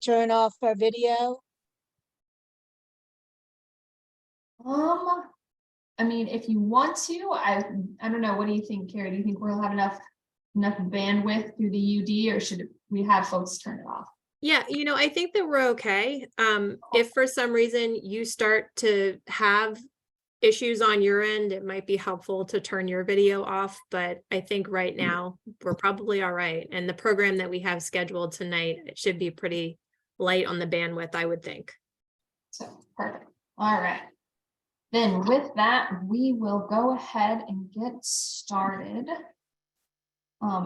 turn off our video? I mean, if you want to, I don't know. What do you think, Carrie? Do you think we'll have enough bandwidth through the UD, or should we have folks turn it off? Yeah, I think that we're okay. If for some reason you start to have issues on your end, it might be helpful to turn your video off, but I think right now we're probably all right. And the program that we have scheduled tonight, it should be pretty light on the bandwidth, I would think. So perfect. All right. Then with that, we will go ahead and get started.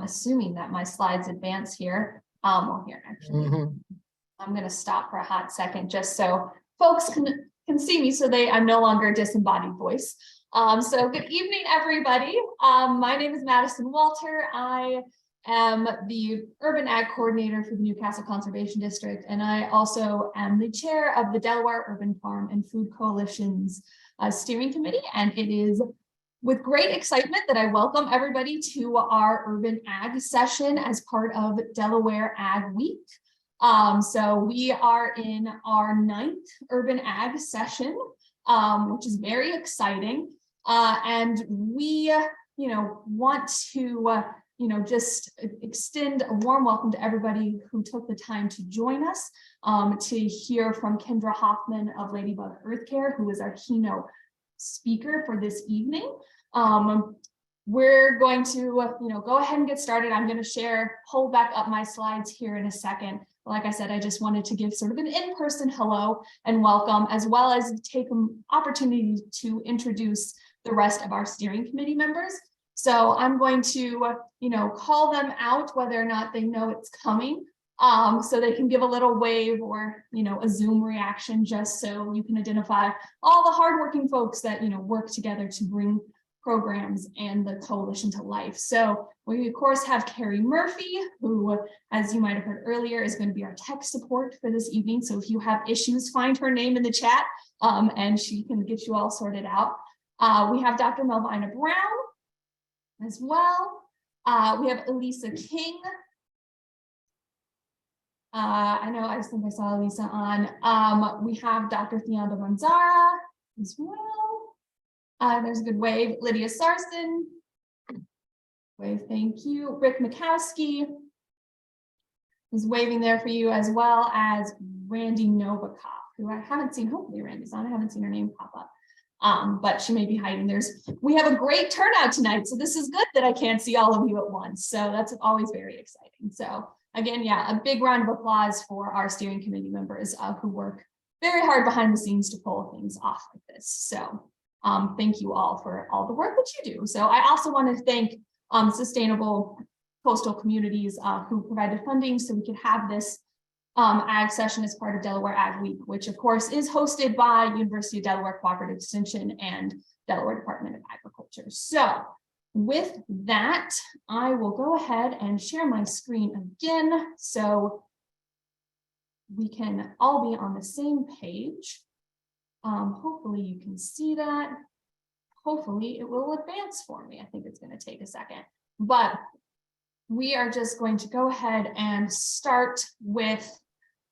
Assuming that my slides advance here. Well, here actually, I'm going to stop for a hot second just so folks can see me, so I'm no longer a disembodied voice. So good evening, everybody. My name is Madison Walter. I am the Urban Ag Coordinator for the Newcastle Conservation District, and I also am the chair of the Delaware Urban Farm and Food Coalition's steering committee, and it is with great excitement that I welcome everybody to our Urban Ag session as part of Delaware Ag Week. So we are in our 9th Urban Ag session, which is very exciting. And we, want to, just extend a warm welcome to everybody who took the time to join us to hear from Kendra Hoffman of LadyBug EarthCare, who is our keynote speaker for this evening. We're going to, go ahead and get started. I'm going to pull back up my slides here in a second. Like I said, I just wanted to give sort of an in-person hello and welcome, as well as take an opportunity to introduce the rest of our steering committee members. So I'm going to, call them out whether or not they know it's coming. So they can give a little wave or, a Zoom reaction, just so you can identify all the hardworking folks that, work together to bring programs and the coalition to life. So we of course have Carrie Murphy, who, as you might have heard earlier, is going to be our tech support for this evening. So if you have issues, find her name in the chat and she can get you all sorted out. We have Dr. Melvina Brown as well. We have Elisa King. I think I saw Elisa on. We have Dr. Theonda Manzara as well. There's a good wave. Lydia Sarson. Wave, thank you. Rick Mikowski is waving there for you, as well as Randy Novikov, who I haven't seen. Hopefully Randy's on. I haven't seen her name pop up. But she may be hiding. We have a great turnout tonight, so this is good that I can't see all of you at once. So that's always very exciting. So again, yeah, a big round of applause for our steering committee members who work very hard behind the scenes to pull things off like this. So thank you all for all the work that you do. So I also want to thank Sustainable Coastal Communities who provided funding so we could have this ag session as part of Delaware Ag Week, which of course is hosted by University of Delaware Cooperative Extension and Delaware Department of Agriculture. So with that, I will go ahead and share my screen again so we can all be on the same page. Hopefully you can see that. Hopefully it will advance for me. I think it's going to take a second, but we are just going to go ahead and start with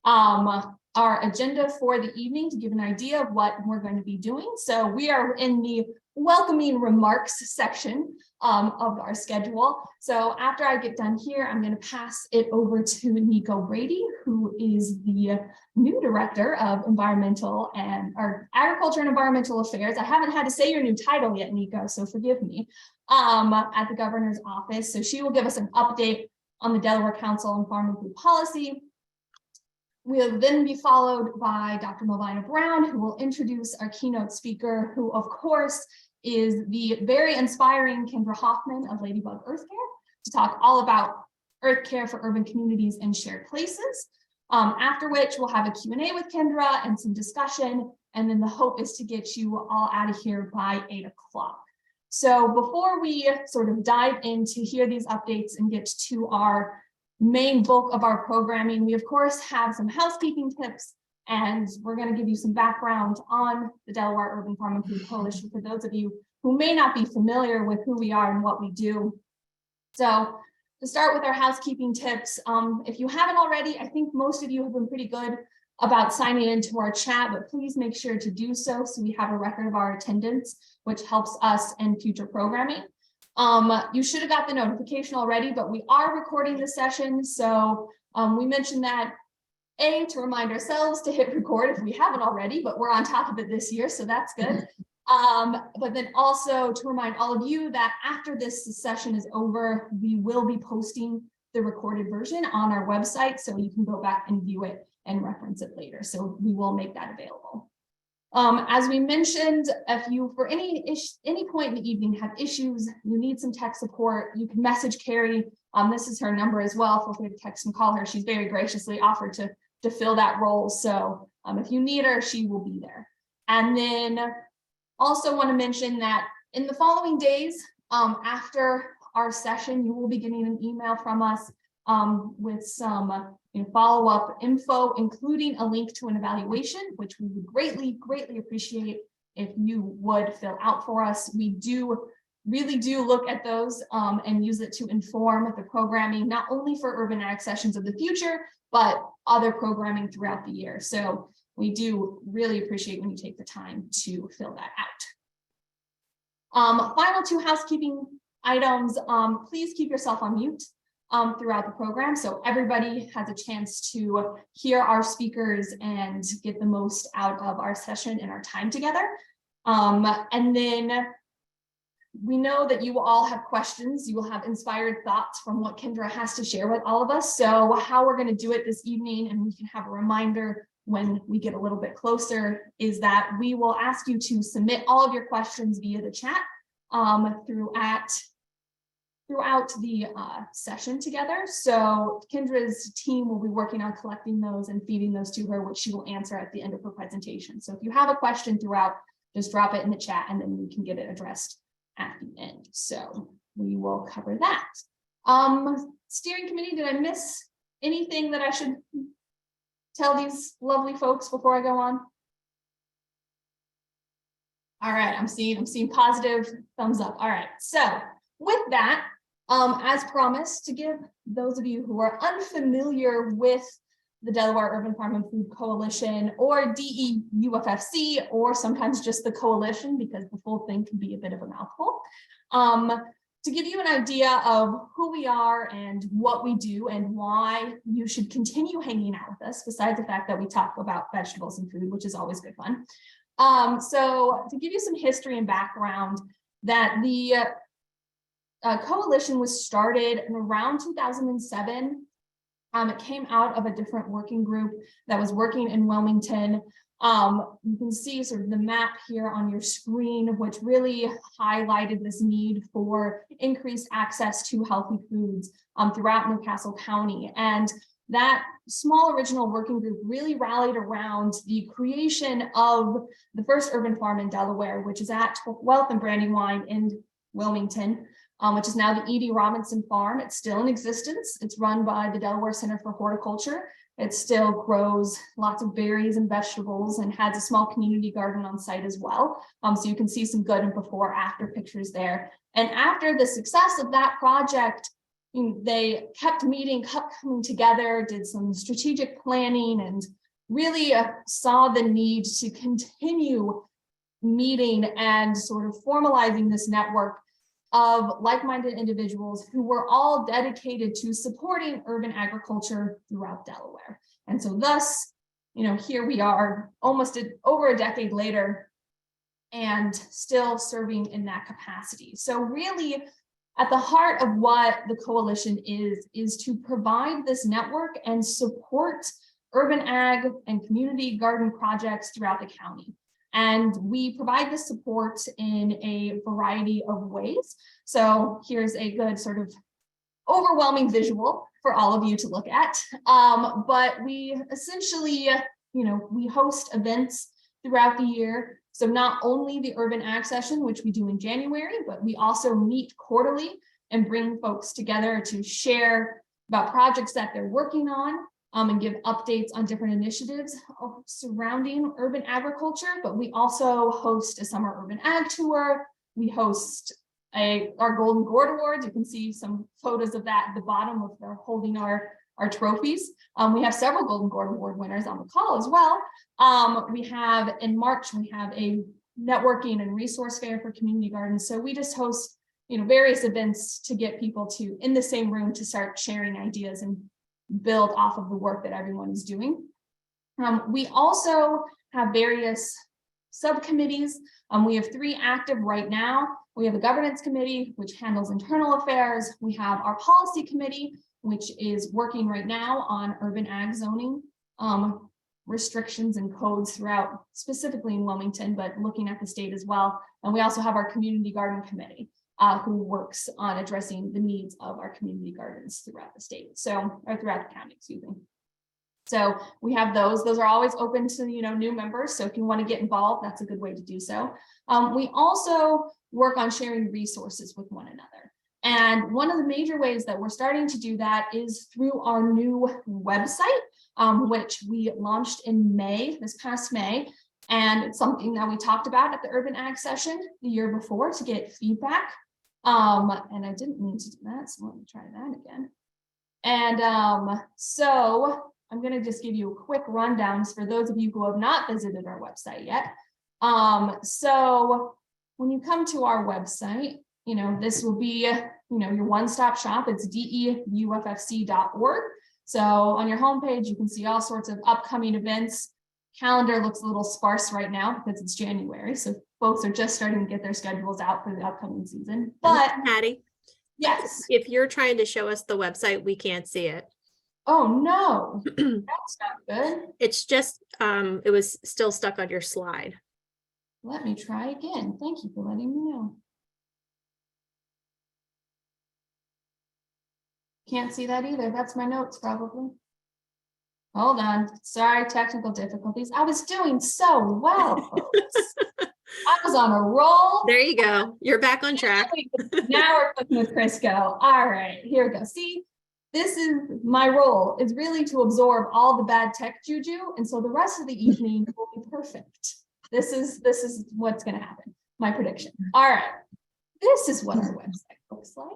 our agenda for the evening to give an idea of what we're going to be doing. So we are in the welcoming remarks section of our schedule. So after I get done here, I'm going to pass it over to Nico Brady, who is the new director of agriculture and environmental affairs. I haven't had to say your new title yet, Nico, so forgive me, at the governor's office. So she will give us an update on the Delaware Council on Farm and Food Policy. We'll then be followed by Dr. Melvina Brown, who will introduce our keynote speaker, who of course is the very inspiring Kendra Hoffman of LadyBug EarthCare, to talk all about earth care for urban communities and shared places. After which we'll have a Q&A with Kendra and some discussion, and then the hope is to get you all out of here by 8 o'clock. So before we sort of dive in to hear these updates and get to our main bulk of our programming, we of course have some housekeeping tips, and we're going to give you some background on the Delaware Urban Farm and Food Coalition for those of you who may not be familiar with who we are and what we do. So to start with our housekeeping tips, if you haven't already, I think most of you have been pretty good about signing into our chat, but please make sure to do so we have a record of our attendance, which helps us in future programming. You should have got the notification already, but we are recording the session. So we mentioned that to remind ourselves to hit record if we haven't already, but we're on top of it this year, so that's good. But then also to remind all of you that after this session is over, we will be posting the recorded version on our website, so you can go back and view it and reference it later. So we will make that available. As we mentioned, if you, for any point in the evening, have issues, you need some tech support, you can message Carrie. This is her number as well. Feel free to text and call her. She's very graciously offered to fill that role. So if you need her, she will be there. And then also want to mention that in the following days, after our session, you will be getting an email from us with some follow-up info, including a link to an evaluation, which we would greatly appreciate if you would fill out for us. We really do look at those and use it to inform the programming, not only for urban ag sessions of the future, but other programming throughout the year. So we do really appreciate when you take the time to fill that out. Final two housekeeping items. Please keep yourself on mute throughout the program, so everybody has a chance to hear our speakers and get the most out of our session and our time together. And then we know that you will all have questions. You will have inspired thoughts from what Kendra has to share with all of us. So how we're going to do it this evening, and we can have a reminder when we get a little bit closer, is that we will ask you to submit all of your questions via the chat throughout the session together. So Kendra's team will be working on collecting those and feeding those to her, which she will answer at the end of her presentation. So if you have a question throughout, just drop it in the chat and then we can get it addressed at the end. So we will cover that. Steering committee, did I miss anything that I should tell these lovely folks before I go on? All right, I'm seeing positive thumbs up. All right, so with that, as promised, to give those of you who are unfamiliar with the Delaware Urban Farm and Food Coalition, or DEUFFC, or sometimes just the coalition, because the full thing can be a bit of a mouthful, to give you an idea of who we are and what we do and why you should continue hanging out with us, besides the fact that we talk about vegetables and food, which is always good fun. So to give you some history and background, that the coalition was started in around 2007. It came out of a different working group that was working in Wilmington. You can see sort of the map here on your screen, which really highlighted this need for increased access to healthy foods throughout Newcastle County. And that small original working group really rallied around the creation of the first urban farm in Delaware, which is at Wealth and Brandywine in Wilmington, which is now the E.D. Robinson Farm. It's still in existence. It's run by the Delaware Center for Horticulture. It still grows lots of berries and vegetables and has a small community garden on site as well. So you can see some good and before after pictures there. And after the success of that project, they kept meeting, kept coming together, did some strategic planning, and really saw the need to continue meeting and sort of formalizing this network of like-minded individuals who were all dedicated to supporting urban agriculture throughout Delaware. And so thus, here we are almost over a decade later and still serving in that capacity. So really, at the heart of what the coalition is to provide this network and support urban ag and community garden projects throughout the county. And we provide this support in a variety of ways. So here's a good sort of overwhelming visual for all of you to look at. But we essentially, we host events throughout the year. So not only the Urban Ag Session, which we do in January, but we also meet quarterly and bring folks together to share about projects that they're working on, and give updates on different initiatives surrounding urban agriculture. But we also host a summer urban ag tour. We host our Golden Gourd Awards. You can see some photos of that at the bottom of they're holding our trophies. We have several Golden Gourd Award winners on the call as well. We have in March, we have a networking and resource fair for community gardens. So we just host, various events to get people to in the same room to start sharing ideas and build off of the work that everyone is doing. We also have various subcommittees. We have 3 active right now. We have the governance committee, which handles internal affairs. We have our policy committee, which is working right now on urban ag zoning restrictions and codes throughout, specifically in Wilmington, but looking at the state as well. And we also have our community garden committee, who works on addressing the needs of our community gardens throughout the state. Or throughout the county, excuse me. So we have those are always open to, new members. So if you want to get involved, that's a good way to do so. We also work on sharing resources with one another. And one of the major ways that we're starting to do that is through our new website, which we launched in May, this past May. And it's something that we talked about at the Urban Ag session the year before to get feedback. And I didn't mean to do that, so let me try that again. And so I'm going to just give you a quick rundown for those of you who have not visited our website yet. So when you come to our website, this will be, your one-stop shop. It's DEUFFC.org. So on your homepage, you can see all sorts of upcoming events. Calendar looks a little sparse right now because it's January. So folks are just starting to get their schedules out for the upcoming season. But Patty, yes, if you're trying to show us the website, we can't see it. Oh no, that's not good. It's just, it was still stuck on your slide. Let me try again. Thank you for letting me know. Can't see that either. That's my notes probably. Hold on. Sorry, technical difficulties. I was doing so well, folks. I was on a roll. There you go. You're back on track. Now we're cooking with Crisco. All right, here we go. See, this is my role, is really to absorb all the bad tech juju. And so the rest of the evening will be perfect. This is what's going to happen. My prediction. All right. This is what our website looks like.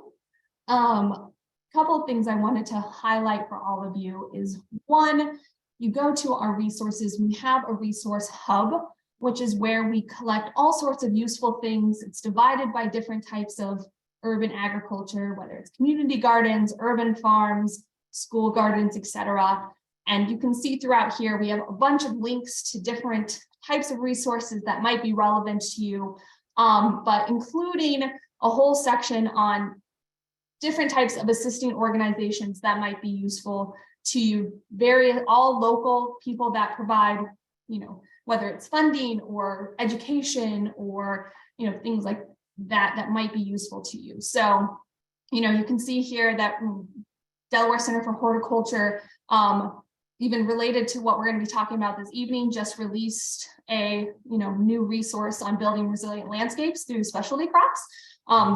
Couple of things I wanted to highlight for all of you is one, you go to our resources. We have a resource hub, which is where we collect all sorts of useful things. It's divided by different types of urban agriculture, whether it's community gardens, urban farms, school gardens, etc. And you can see throughout here, we have a bunch of links to different types of resources that might be relevant to you, but including a whole section on different types of assisting organizations that might be useful to you, all local people that provide, whether it's funding or education or, things like that might be useful to you. So, you can see here that Delaware Center for Horticulture, even related to what we're going to be talking about this evening, just released a, new resource on building resilient landscapes through specialty crops.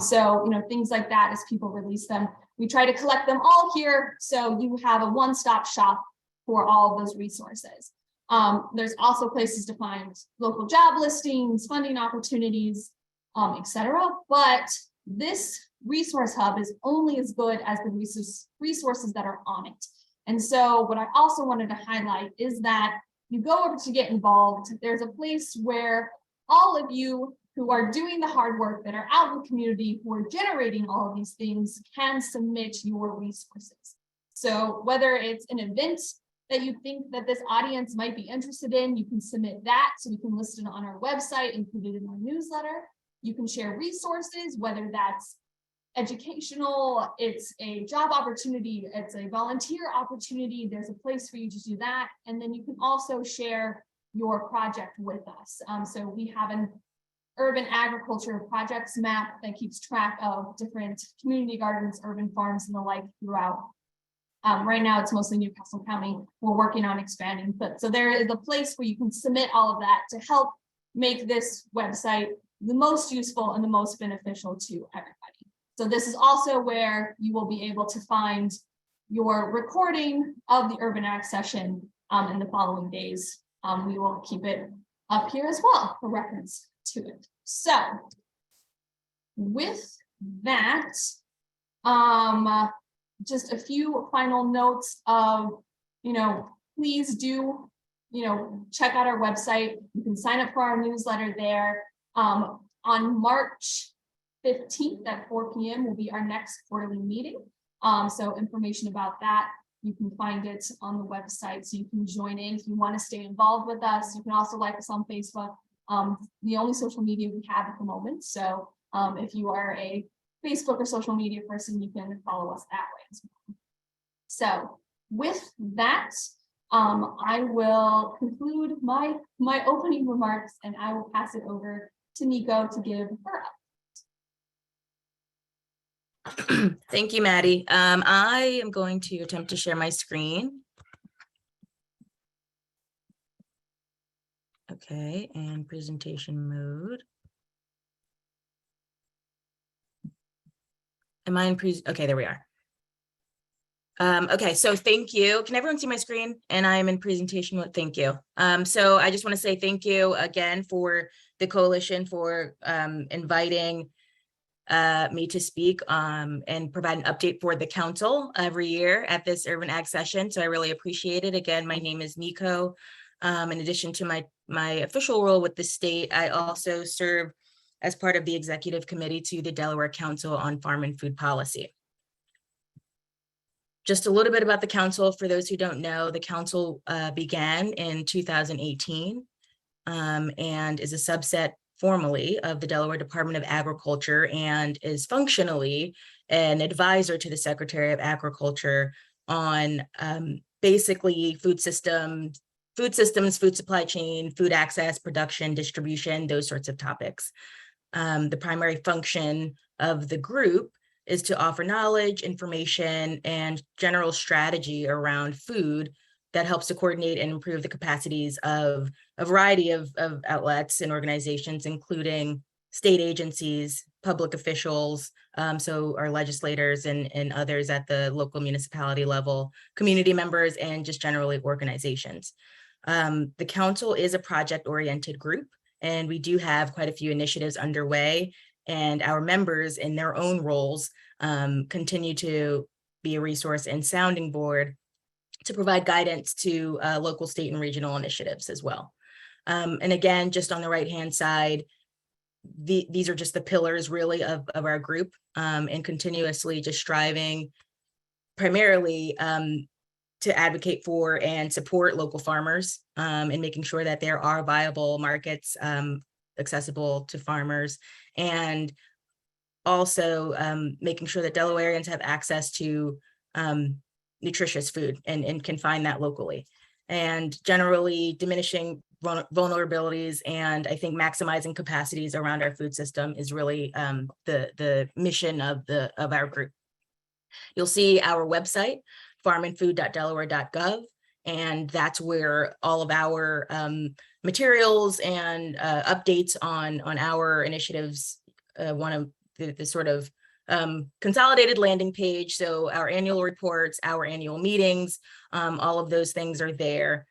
So, things like that as people release them, we try to collect them all here. So you have a one-stop shop for all of those resources. There's also places to find local job listings, funding opportunities, etc. But this resource hub is only as good as the resources that are on it. And so what I also wanted to highlight is that you go over to get involved. There's a place where all of you who are doing the hard work, that are out in the community, who are generating all of these things, can submit your resources. So whether it's an event that you think that this audience might be interested in, you can submit that so we can list it on our website, include it in our newsletter. You can share resources, whether that's educational, it's a job opportunity, it's a volunteer opportunity, there's a place for you to do that. And then you can also share your project with us. So we have an urban agriculture projects map that keeps track of different community gardens, urban farms, and the like throughout. Right now, it's mostly Newcastle County. We're working on expanding, but so there is a place where you can submit all of that to help make this website the most useful and the most beneficial to everybody. So this is also where you will be able to find your recording of the Urban Ag session in the following days. We will keep it up here as well for reference to it. So with that, just a few final notes of, please do, check out our website. You can sign up for our newsletter there. On March 15th at 4 p.m. will be our next quarterly meeting. So information about that, you can find it on the website, so you can join in if you want to stay involved with us. You can also like us on Facebook, the only social media we have at the moment. So if you are a Facebook or social media person, you can follow us that way as well. So with that, I will conclude my opening remarks, and I will pass it over to Nico to give her up. Thank you, Maddie. I am going to attempt to share my screen. Okay, and presentation mode. Am I in okay, there we are. Okay, so thank you. Can everyone see my screen? And I'm in presentation mode. Thank you. So I just want to say thank you again for the coalition for inviting me to speak and provide an update for the council every year at this Urban Ag session. So I really appreciate it. Again, my name is Nico. In addition to my official role with the state, I also serve as part of the executive committee to the Delaware Council on Farm and Food Policy. Just a little bit about the council. For those who don't know, the council began in 2018 and is a subset formally of the Delaware Department of Agriculture and is functionally an advisor to the Secretary of Agriculture on basically food systems, food supply chain, food access, production, distribution, those sorts of topics. The primary function of the group is to offer knowledge, information, and general strategy around food that helps to coordinate and improve the capacities of a variety of outlets and organizations, including state agencies, public officials, so our legislators and others at the local municipality level, community members, and just generally organizations. The council is a project-oriented group, and we do have quite a few initiatives underway, and our members in their own roles continue to be a resource and sounding board to provide guidance to local, state, and regional initiatives as well. And again, just on the right-hand side, these are just the pillars really of our group, and continuously just striving primarily to advocate for and support local farmers and making sure that there are viable markets accessible to farmers, and also making sure that Delawareans have access to nutritious food and can find that locally, and generally diminishing vulnerabilities, and I think maximizing capacities around our food system is really the mission of our group. You'll see our website, farmandfood.delaware.gov, and that's where all of our materials and updates on our initiatives, one of the sort of consolidated landing page. So our annual reports, our annual meetings, all of those things are there.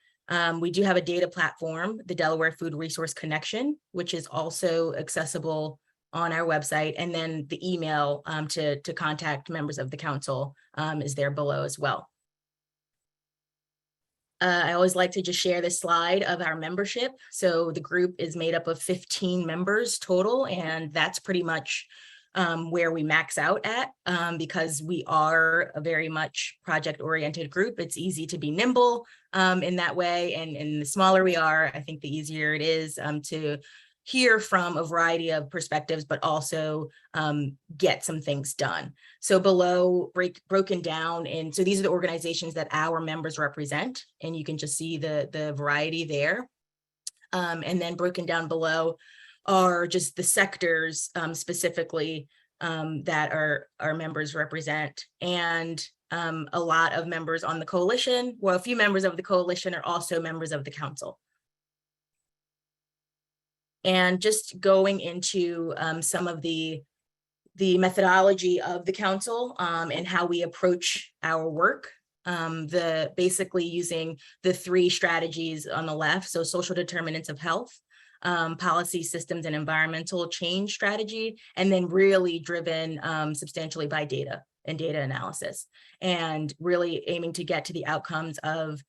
We do have a data platform, the Delaware Food Resource Connection, which is also accessible on our website. And then the email to contact members of the council is there below as well. I always like to just share this slide of our membership. So the group is made up of 15 members total, and that's pretty much where we max out at because we are a very much project-oriented group. It's easy to be nimble in that way, and the smaller we are, I think the easier it is to hear from a variety of perspectives, but also get some things done. So below, broken down, and so these are the organizations that our members represent, and you can just see the variety there. And then broken down below are just the sectors specifically that our members represent. And a lot of members on the coalition, well, a few members of the coalition are also members of the council. And just going into some of the methodology of the council and how we approach our work, basically using the 3 strategies on the left, so social determinants of health, policy, systems, and environmental change strategy, and then really driven substantially by data and data analysis, and really aiming to get to the outcomes of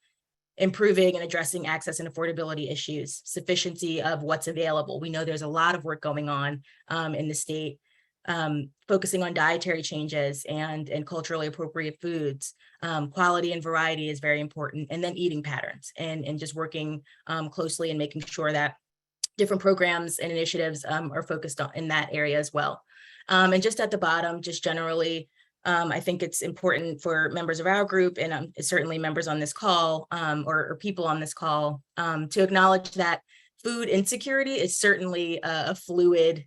improving and addressing access and affordability issues, sufficiency of what's available. We know there's a lot of work going on in the state, focusing on dietary changes and culturally appropriate foods. Quality and variety is very important, and then eating patterns, and just working closely and making sure that different programs and initiatives are focused on in that area as well. And just at the bottom, just generally, I think it's important for members of our group, and certainly members on this call, or people on this call, to acknowledge that food insecurity is certainly a fluid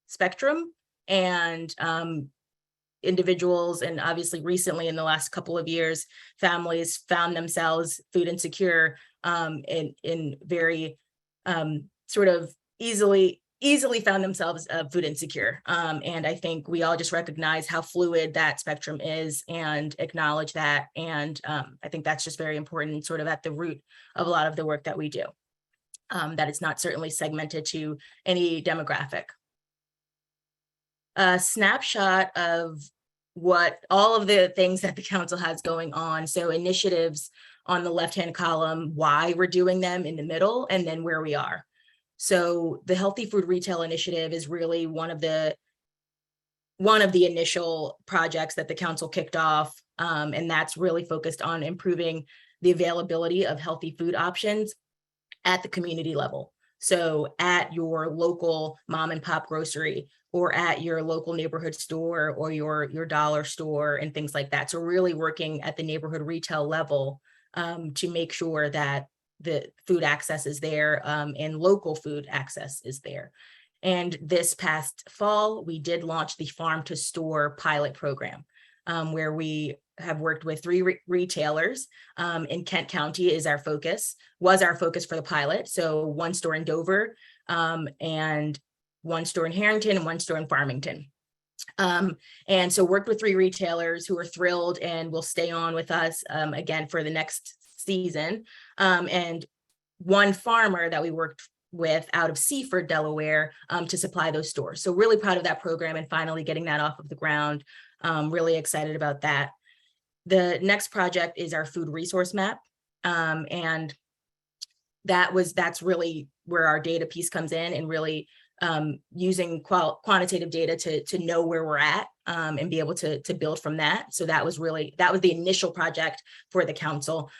spectrum, and individuals, and obviously recently in the last couple of years, families found themselves food insecure in very sort of easily found themselves food insecure. And I think we all just recognize how fluid that spectrum is and acknowledge that. And I think that's just very important, sort of at the root of a lot of the work that we do, that it's not certainly segmented to any demographic. A snapshot of what all of the things that the council has going on. So initiatives on the left-hand column, why we're doing them in the middle, and then where we are. So the Healthy Food Retail Initiative is really one of the initial projects that the council kicked off, and that's really focused on improving the availability of healthy food options at the community level. So at your local mom and pop grocery, or at your local neighborhood store, or your dollar store, and things like that. So really working at the neighborhood retail level to make sure that the food access is there, and local food access is there. And this past fall, we did launch the Farm to Store pilot program, where we have worked with 3 retailers in Kent County was our focus for the pilot. So 1 store in Dover, and 1 store in Harrington, and 1 store in Farmington. And so worked with 3 retailers who are thrilled and will stay on with us again for the next season, and 1 farmer that we worked with out of Seaford, Delaware, to supply those stores. So really proud of that program and finally getting that off of the ground. Really excited about that. The next project is our food resource map, and that's really where our data piece comes in, and really using quantitative data to know where we're at, and be able to build from that. So that was the initial project for the council,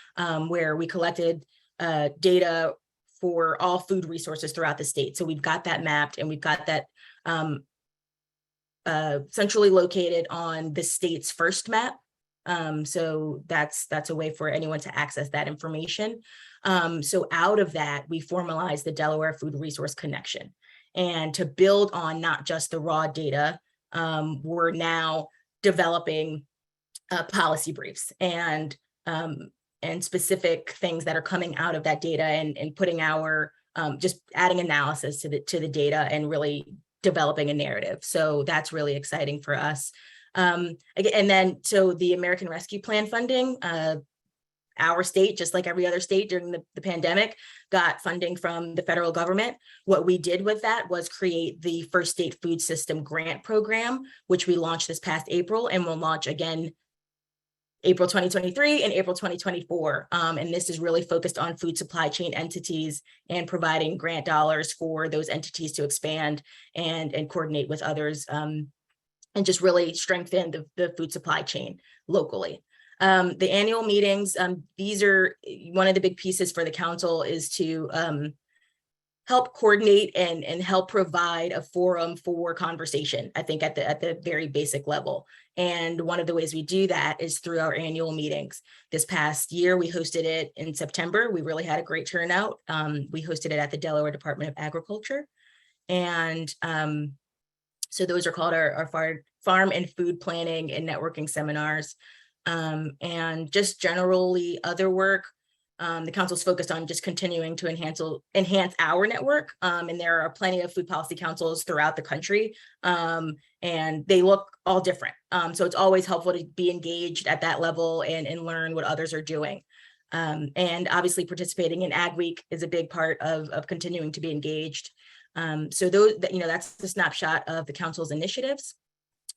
where we collected data for all food resources throughout the state. So we've got that mapped, and we've got that centrally located on the state's first map. So that's a way for anyone to access that information. So out of that, we formalized the Delaware Food Resource Connection. And to build on not just the raw data, we're now developing policy briefs and specific things that are coming out of that data, and putting our just adding analysis to the data, and really developing a narrative. So that's really exciting for us. And then so the American Rescue Plan funding, our state, just like every other state during the pandemic, got funding from the federal government. What we did with that was create the First State Food System Grant Program, which we launched this past April, and will launch again April 2023 and April 2024. And this is really focused on food supply chain entities and providing grant dollars for those entities to expand and coordinate with others, and just really strengthen the food supply chain locally. The annual meetings, these are one of the big pieces for the council, is to help coordinate and help provide a forum for conversation, I think at the very basic level. And one of the ways we do that is through our annual meetings. This past year, we hosted it in September. We really had a great turnout. We hosted it at the Delaware Department of Agriculture. And so those are called our farm and food planning and networking seminars. And just generally other work. The council's focused on just continuing to enhance our network. And there are plenty of food policy councils throughout the country, and they look all different. So it's always helpful to be engaged at that level and learn what others are doing. And obviously participating in Ag Week is a big part of continuing to be engaged. So those, that's the snapshot of the council's initiatives.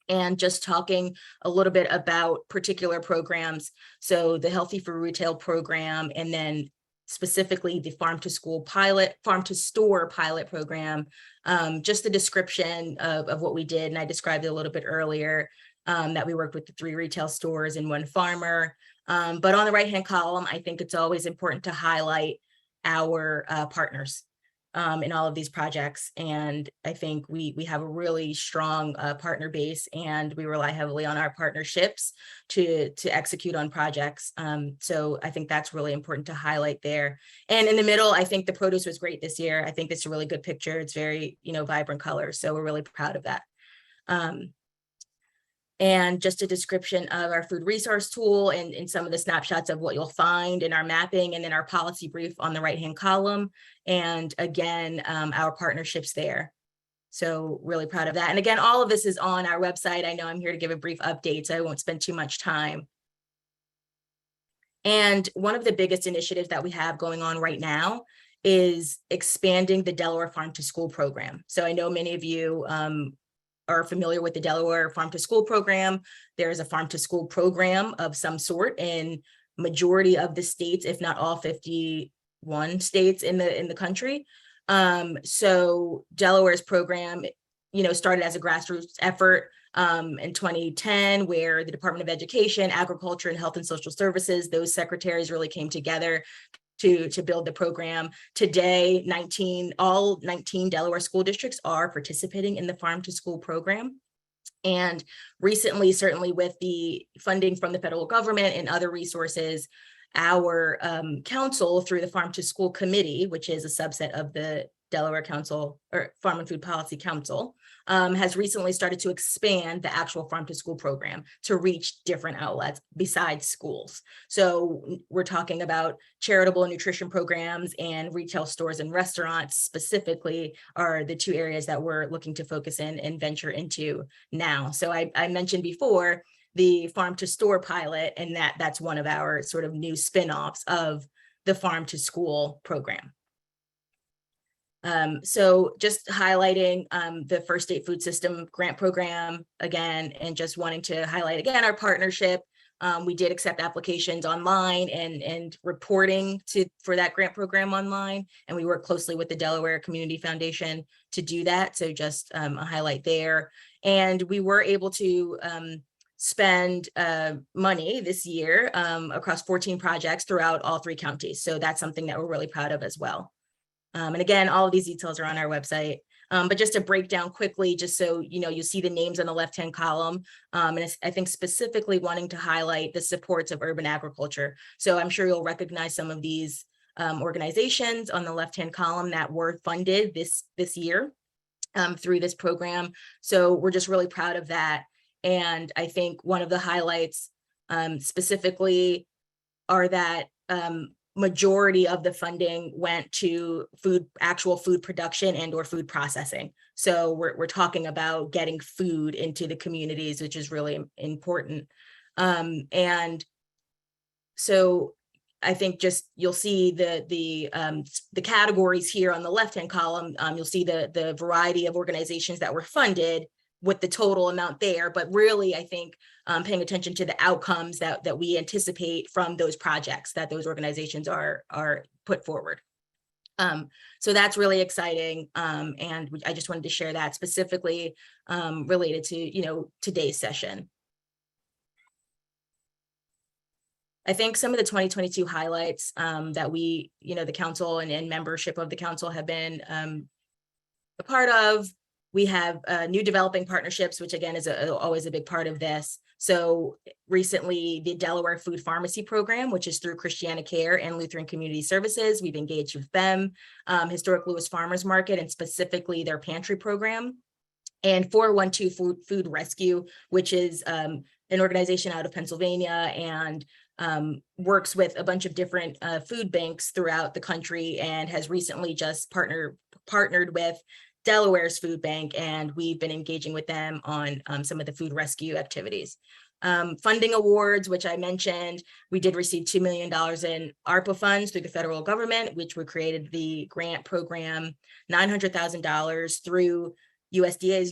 And just talking a little bit about particular programs. So the Healthy Food Retail program, and then specifically the farm to store pilot program, just the description of what we did. And I described it a little bit earlier, that we worked with the 3 retail stores and 1 farmer. But on the right-hand column, I think it's always important to highlight our partners in all of these projects. And I think we have a really strong partner base, and we rely heavily on our partnerships to execute on projects. So I think that's really important to highlight there. And in the middle, I think the produce was great this year. I think it's a really good picture. It's very, vibrant colors. So we're really proud of that. And just a description of our food resource tool and some of the snapshots of what you'll find in our mapping, and then our policy brief on the right-hand column. And again, our partnerships there. So really proud of that. And again, all of this is on our website. I know I'm here to give a brief update, so I won't spend too much time. And one of the biggest initiatives that we have going on right now is expanding the Delaware Farm to School program. So I know many of you are familiar with the Delaware Farm to School program. There's a farm to school program of some sort in majority of the states, if not all 51 states in the country. So Delaware's program, started as a grassroots effort in 2010, where the Department of Education, Agriculture, and Health and Social Services, those secretaries really came together to build the program. Today, all 19 Delaware school districts are participating in the Farm to School program. And recently, certainly with the funding from the federal government and other resources, our council, through the Farm to School Committee, which is a subset of the Delaware Council or Farm and Food Policy Council, has recently started to expand the actual Farm to School program to reach different outlets besides schools. So we're talking about charitable nutrition programs, and retail stores and restaurants specifically are the 2 areas that we're looking to focus in and venture into now. So I mentioned before the farm to store pilot, and that's one of our sort of new spin-offs of the Farm to School program. So just highlighting the First State Food System grant program again, and just wanting to highlight again our partnership. We did accept applications online and reporting for that grant program online, and we work closely with the Delaware Community Foundation to do that. So just a highlight there. And we were able to spend money this year across 14 projects throughout all 3 counties. So that's something that we're really proud of as well. And again, all of these details are on our website. But just to break down quickly, just so you see the names on the left-hand column, and I think specifically wanting to highlight the supports of urban agriculture. So I'm sure you'll recognize some of these organizations on the left-hand column that were funded this year through this program. So we're just really proud of that. And I think one of the highlights specifically are that majority of the funding went to actual food production and or food processing. So we're talking about getting food into the communities, which is really important. And so I think just you'll see the categories here on the left-hand column. You'll see the variety of organizations that were funded with the total amount there, but really I think paying attention to the outcomes that we anticipate from those projects that those organizations are put forward. So that's really exciting, and I just wanted to share that specifically related to today's session. I think some of the 2022 highlights that we, the council and membership of the council have been a part of. We have new developing partnerships, which again is always a big part of this. So recently, the Delaware Food Pharmacy Program, which is through Christiana Care and Lutheran Community Services, we've engaged with them, Historic Lewis Farmers Market, and specifically their pantry program, and 412 Food Rescue, which is an organization out of Pennsylvania and works with a bunch of different food banks throughout the country, and has recently just partnered with Delaware's food bank, and we've been engaging with them on some of the food rescue activities. Funding awards, which I mentioned, we did receive $2 million in ARPA funds through the federal government, which were created the grant program, $900,000 through USDA's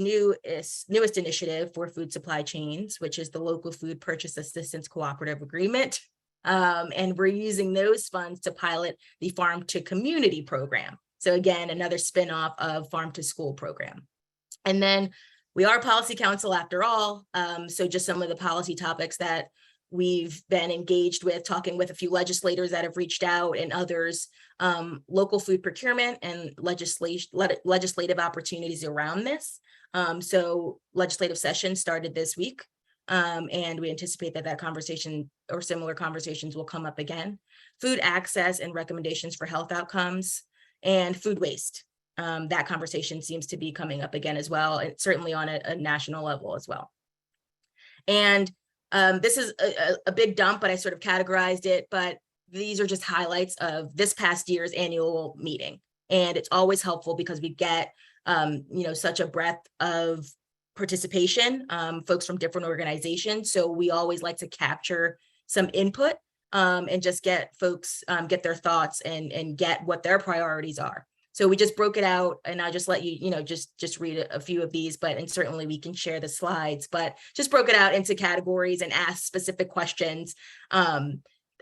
newest initiative for food supply chains, which is the Local Food Purchase Assistance Cooperative Agreement. And we're using those funds to pilot the Farm to Community program. So again, another spinoff of Farm to School program. And then we are Policy Council after all. So just some of the policy topics that we've been engaged with, talking with a few legislators that have reached out and others, local food procurement and legislative opportunities around this. So legislative session started this week. And we anticipate that conversation or similar conversations will come up again. Food access and recommendations for health outcomes, and food waste. That conversation seems to be coming up again as well, and certainly on a national level as well. And this is a big dump, but I sort of categorized it, but these are just highlights of this past year's annual meeting. And it's always helpful because we get such a breadth of participation, folks from different organizations. So we always like to capture some input and just get folks, get their thoughts and get what their priorities are. So we just broke it out, and I'll just let you, just read a few of these, and certainly we can share the slides, but just broke it out into categories and asked specific questions.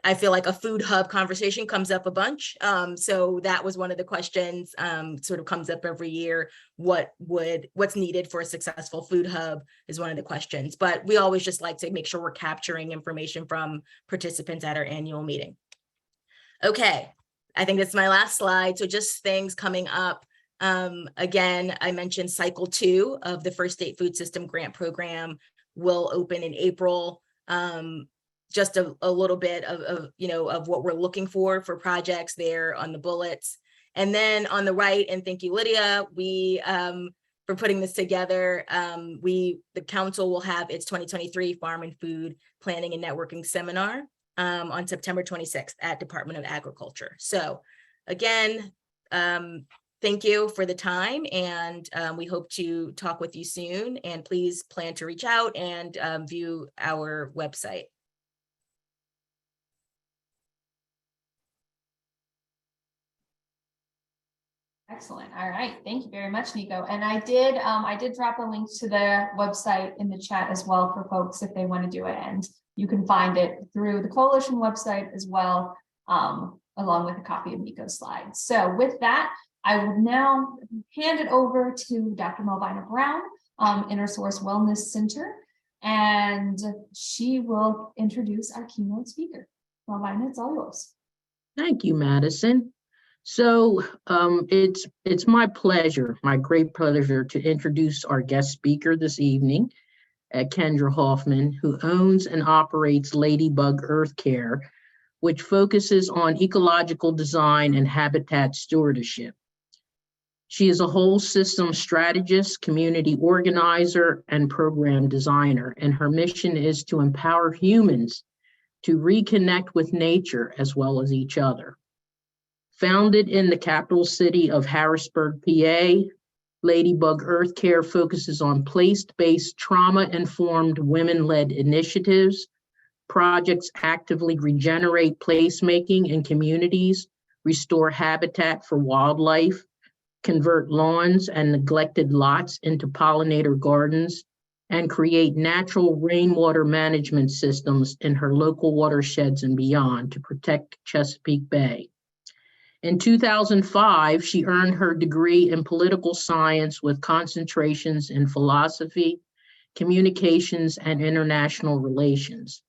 I feel like a food hub conversation comes up a bunch. So that was one of the questions, sort of comes up every year. What's needed for a successful food hub is one of the questions, but we always just like to make sure we're capturing information from participants at our annual meeting. Okay, I think that's my last slide. So just things coming up. Again, I mentioned cycle 2 of the First State Food System Grant Program will open in April. Just a little bit of what we're looking for projects there on the bullets. And then on the right, and thank you, Lydia, we for putting this together, the council will have its 2023 Farm and Food Planning and Networking Seminar on September 26th at Department of Agriculture. So again, thank you for the time, and we hope to talk with you soon, and please plan to reach out and view our website. Excellent. All right. Thank you very much, Nico. And I did drop a link to the website in the chat as well for folks if they want to do it. And you can find it through the coalition website as well, along with a copy of Nico's slides. So with that, I will now hand it over to Dr. Melvina Brown, InnerSource Wellness Center, and she will introduce our keynote speaker. Melvina, it's all yours. Thank you, Madison. So it's my pleasure, my great pleasure, to introduce our guest speaker this evening, Kendra Hoffman, who owns and operates LadyBug EarthCare, which focuses on ecological design and habitat stewardship. She is a whole system strategist, community organizer, and program designer, and her mission is to empower humans to reconnect with nature as well as each other. Founded in the capital city of Harrisburg, PA, LadyBug EarthCare focuses on place-based trauma-informed women-led initiatives. Projects actively regenerate placemaking in communities, restore habitat for wildlife, convert lawns and neglected lots into pollinator gardens, and create natural rainwater management systems in her local watersheds and beyond to protect Chesapeake Bay. In 2005, she earned her degree in political science with concentrations in philosophy, communications, and international relations.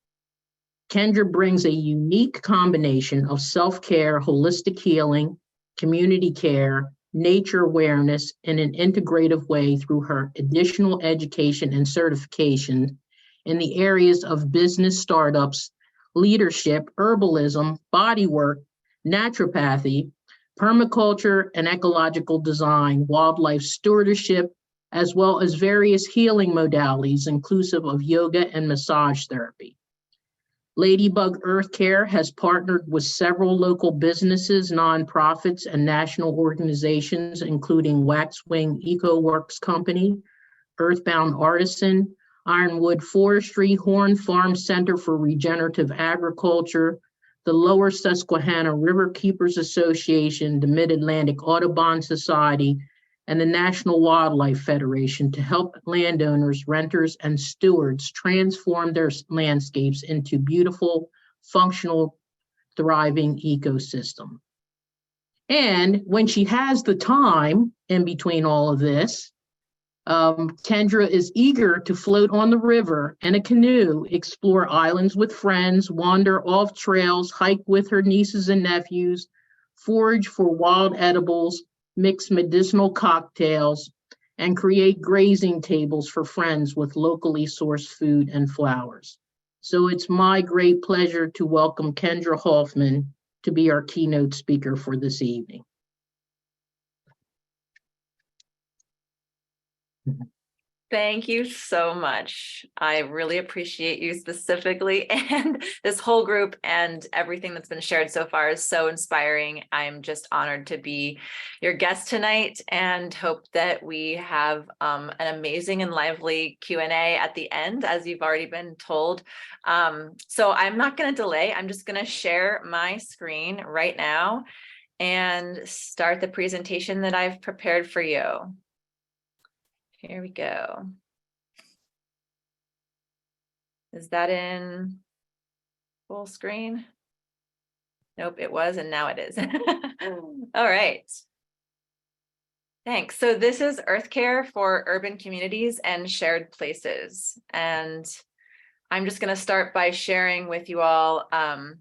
Kendra brings a unique combination of self-care, holistic healing, community care, nature awareness in an integrative way through her additional education and certification in the areas of business startups, leadership, herbalism, bodywork, naturopathy, permaculture and ecological design, wildlife stewardship, as well as various healing modalities inclusive of yoga and massage therapy. LadyBug EarthCare has partnered with several local businesses, nonprofits, and national organizations, including Waxwing EcoWorks Company, Earthbound Artisan, Ironwood Forestry, Horn Farm Center for Regenerative Agriculture, the Lower Susquehanna River Keepers Association, the Mid-Atlantic Audubon Society, and the National Wildlife Federation to help landowners, renters, and stewards transform their landscapes into beautiful, functional, thriving ecosystem. And when she has the time in between all of this, Kendra is eager to float on the river in a canoe, explore islands with friends, wander off trails, hike with her nieces and nephews, forage for wild edibles, mix medicinal cocktails, and create grazing tables for friends with locally sourced food and flowers. So it's my great pleasure to welcome Kendra Hoffman to be our keynote speaker for this evening. Thank you so much. I really appreciate you specifically, and this whole group, and everything that's been shared so far is so inspiring. I'm just honored to be your guest tonight and hope that we have an amazing and lively Q&A at the end, as you've already been told. So I'm not going to delay. I'm just going to share my screen right now and start the presentation that I've prepared for you. Here we go. Is that in full screen? Nope, it was, and now it is. All right. Thanks. So this is EarthCare for urban communities and shared places. And I'm just going to start by sharing with you all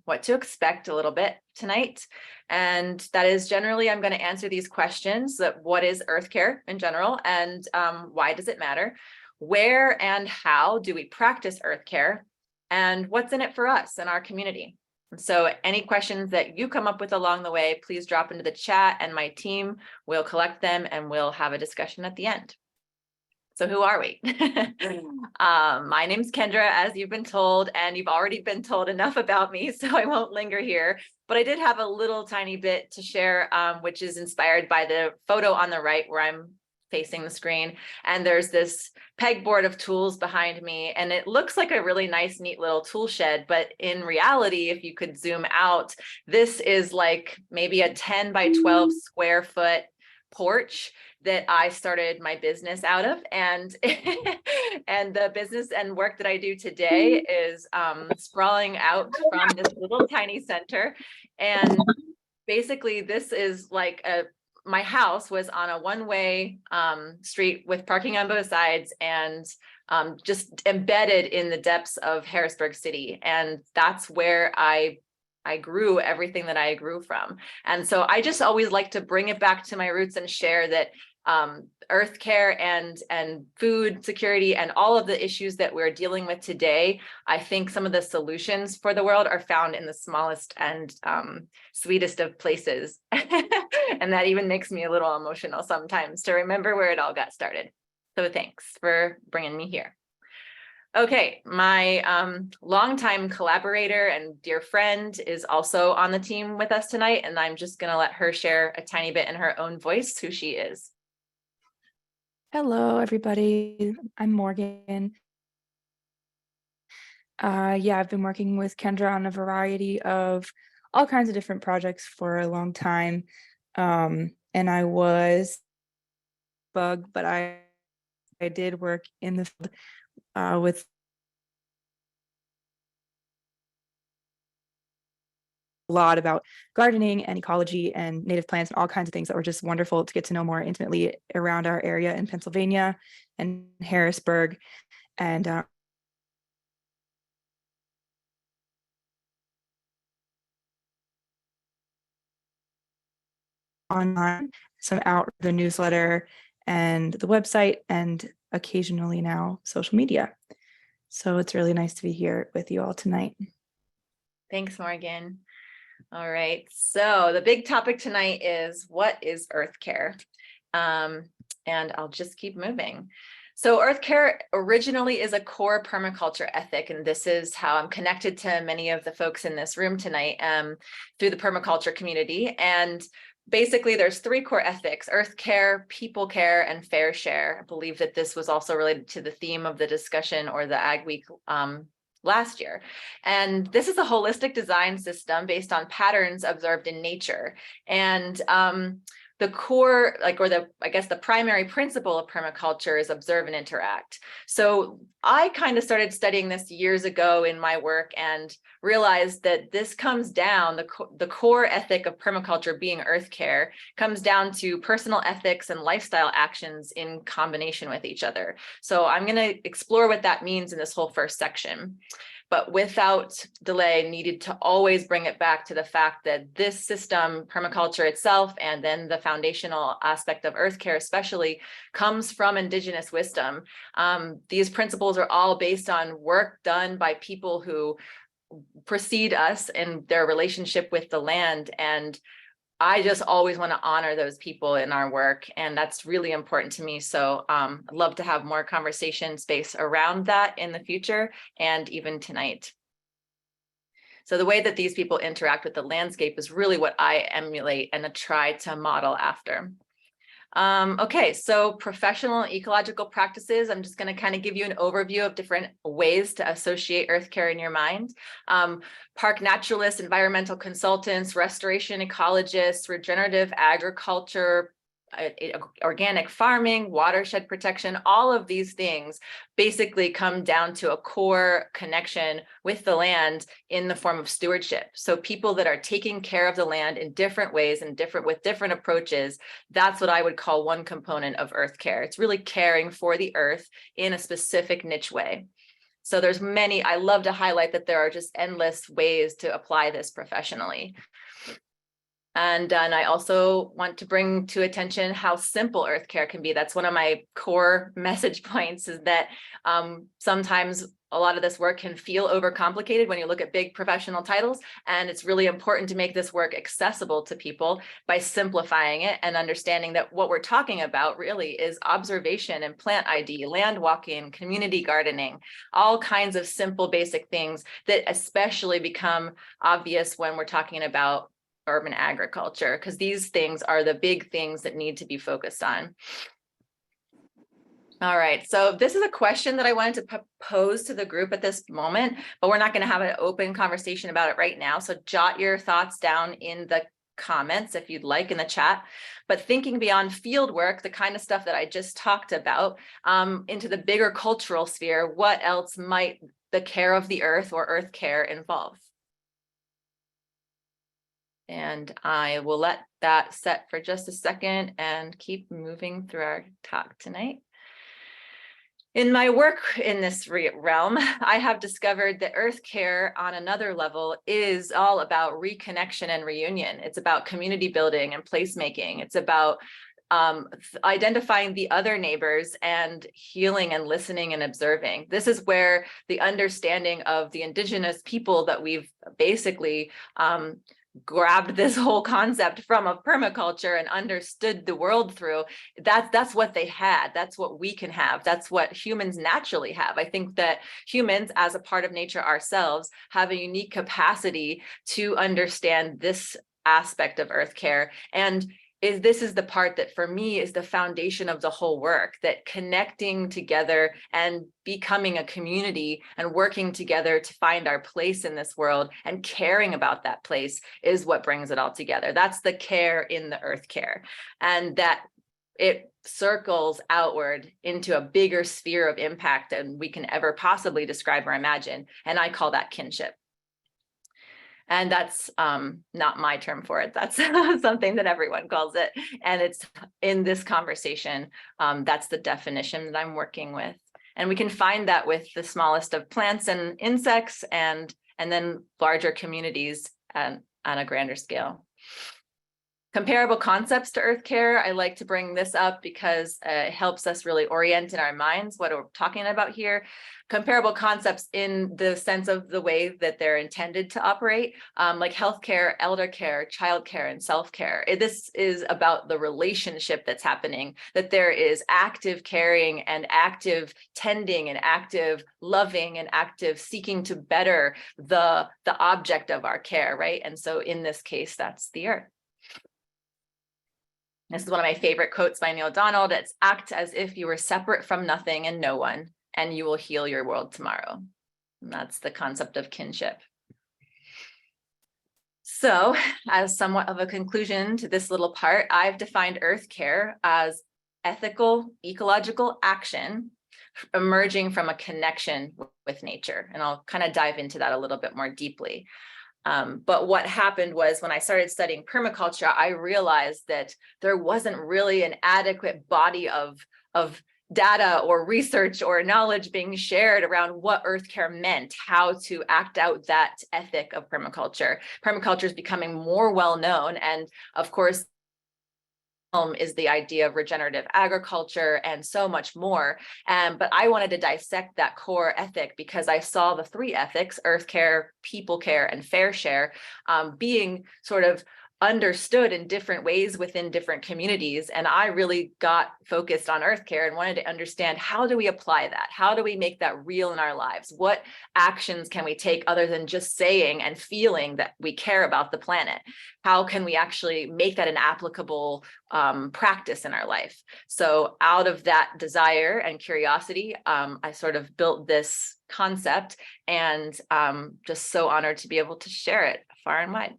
what to expect a little bit tonight. And that is generally, I'm going to answer these questions: that what is EarthCare in general, and why does it matter? Where and how do we practice EarthCare? And what's in it for us and our community? And so any questions that you come up with along the way, please drop into the chat and my team will collect them and we'll have a discussion at the end. So who are we? My name's Kendra, as you've been told, and you've already been told enough about me, so I won't linger here. But I did have a little tiny bit to share, which is inspired by the photo on the right where I'm facing the screen. And there's this pegboard of tools behind me, and it looks like a really nice, neat little tool shed. But in reality, if you could zoom out, this is like maybe a 10 by 12 square foot porch that I started my business out of, and and the business and work that I do today is sprawling out from this little tiny center. And basically this is like my house was on a one-way street with parking on both sides, and just embedded in the depths of Harrisburg City. And that's where I grew everything that I grew from. And so I just always like to bring it back to my roots and share that EarthCare and food security and all of the issues that we're dealing with today, I think some of the solutions for the world are found in the smallest and sweetest of places. And that even makes me a little emotional sometimes to remember where it all got started. So thanks for bringing me here. Okay, my longtime collaborator and dear friend is also on the team with us tonight, and I'm just going to let her share a tiny bit in her own voice who she is. Hello, everybody. I'm Morgan. Yeah, I've been working with Kendra on a variety of all kinds of different projects for a long time. And I was bug, but I did work in the field with a lot about gardening and ecology and native plants and all kinds of things that were just wonderful to get to know more intimately around our area in Pennsylvania and Harrisburg. And online, some out the newsletter and the website, and occasionally now social media. So it's really nice to be here with you all tonight. Thanks, Morgan. All right, so the big topic tonight is what is EarthCare? And I'll just keep moving. So EarthCare originally is a core permaculture ethic, and this is how I'm connected to many of the folks in this room tonight through the permaculture community. And basically there's 3 core ethics: earth care, people care, and fair share. I believe that this was also related to the theme of the discussion or the Ag Week last year. And this is a holistic design system based on patterns observed in nature. And the core, I guess the primary principle of permaculture is observe and interact. So I kind of started studying this years ago in my work and realized that this comes down, the core ethic of permaculture being earth care comes down to personal ethics and lifestyle actions in combination with each other. So I'm going to explore what that means in this whole first section. But without delay, needed to always bring it back to the fact that this system, permaculture itself, and then the foundational aspect of earth care especially, comes from indigenous wisdom. These principles are all based on work done by people who precede us in their relationship with the land. And I just always want to honor those people in our work, and that's really important to me. So I'd love to have more conversation space around that in the future and even tonight. So the way that these people interact with the landscape is really what I emulate and try to model after. Okay, so professional ecological practices. I'm just going to kind of give you an overview of different ways to associate earth care in your mind. Park naturalists, environmental consultants, restoration ecologists, regenerative agriculture, organic farming, watershed protection, all of these things basically come down to a core connection with the land in the form of stewardship. So people that are taking care of the land in different ways and with different approaches, that's what I would call one component of earth care. It's really caring for the earth in a specific niche way. So there's many. I love to highlight that there are just endless ways to apply this professionally. And I also want to bring to attention how simple earth care can be. That's one of my core message points, is that sometimes a lot of this work can feel overcomplicated when you look at big professional titles. And it's really important to make this work accessible to people by simplifying it and understanding that what we're talking about really is observation and plant ID, land walking, community gardening, all kinds of simple, basic things that especially become obvious when we're talking about urban agriculture, because these things are the big things that need to be focused on. All right, so this is a question that I wanted to pose to the group at this moment, but we're not going to have an open conversation about it right now. So jot your thoughts down in the comments if you'd like in the chat. But thinking beyond field work, the kind of stuff that I just talked about, into the bigger cultural sphere, what else might the care of the earth or earth care involve? And I will let that set for just a second and keep moving through our talk tonight. In my work in this realm, I have discovered that earth care on another level is all about reconnection and reunion. It's about community building and placemaking. It's about identifying the other neighbors and healing and listening and observing. This is where the understanding of the indigenous people that we've basically grabbed this whole concept from of permaculture and understood the world through, that's what they had. That's what we can have. That's what humans naturally have. I think that humans, as a part of nature ourselves, have a unique capacity to understand this aspect of earth care. And this is the part that for me is the foundation of the whole work, that connecting together and becoming a community and working together to find our place in this world and caring about that place is what brings it all together. That's the care in the earth care, and that it circles outward into a bigger sphere of impact than we can ever possibly describe or imagine. And I call that kinship. And that's not my term for it. That's something that everyone calls it. And it's in this conversation, that's the definition that I'm working with. And we can find that with the smallest of plants and insects, and then larger communities on a grander scale. Comparable concepts to earth care. I like to bring this up because it helps us really orient in our minds what we're talking about here. Comparable concepts in the sense of the way that they're intended to operate, like healthcare, elder care, childcare, and self-care. This is about the relationship that's happening, that there is active caring and active tending and active loving and active seeking to better the object of our care, right? And so in this case, that's the earth. This is one of my favorite quotes by Neil Donald. It's act as if you were separate from nothing and no one, and you will heal your world tomorrow. And that's the concept of kinship. So, as somewhat of a conclusion to this little part, I've defined EarthCare as ethical, ecological action emerging from a connection with nature. And I'll kind of dive into that a little bit more deeply. But what happened was when I started studying permaculture, I realized that there wasn't really an adequate body of data or research or knowledge being shared around what EarthCare meant, how to act out that ethic of permaculture. Permaculture is becoming more well known, and of course, is the idea of regenerative agriculture and so much more. But I wanted to dissect that core ethic because I saw the three ethics, EarthCare, people care, and fair share, being sort of understood in different ways within different communities. And I really got focused on EarthCare and wanted to understand, how do we apply that? How do we make that real in our lives? What actions can we take other than just saying and feeling that we care about the planet? How can we actually make that an applicable practice in our life? So out of that desire and curiosity, I sort of built this concept, and just so honored to be able to share it far and wide.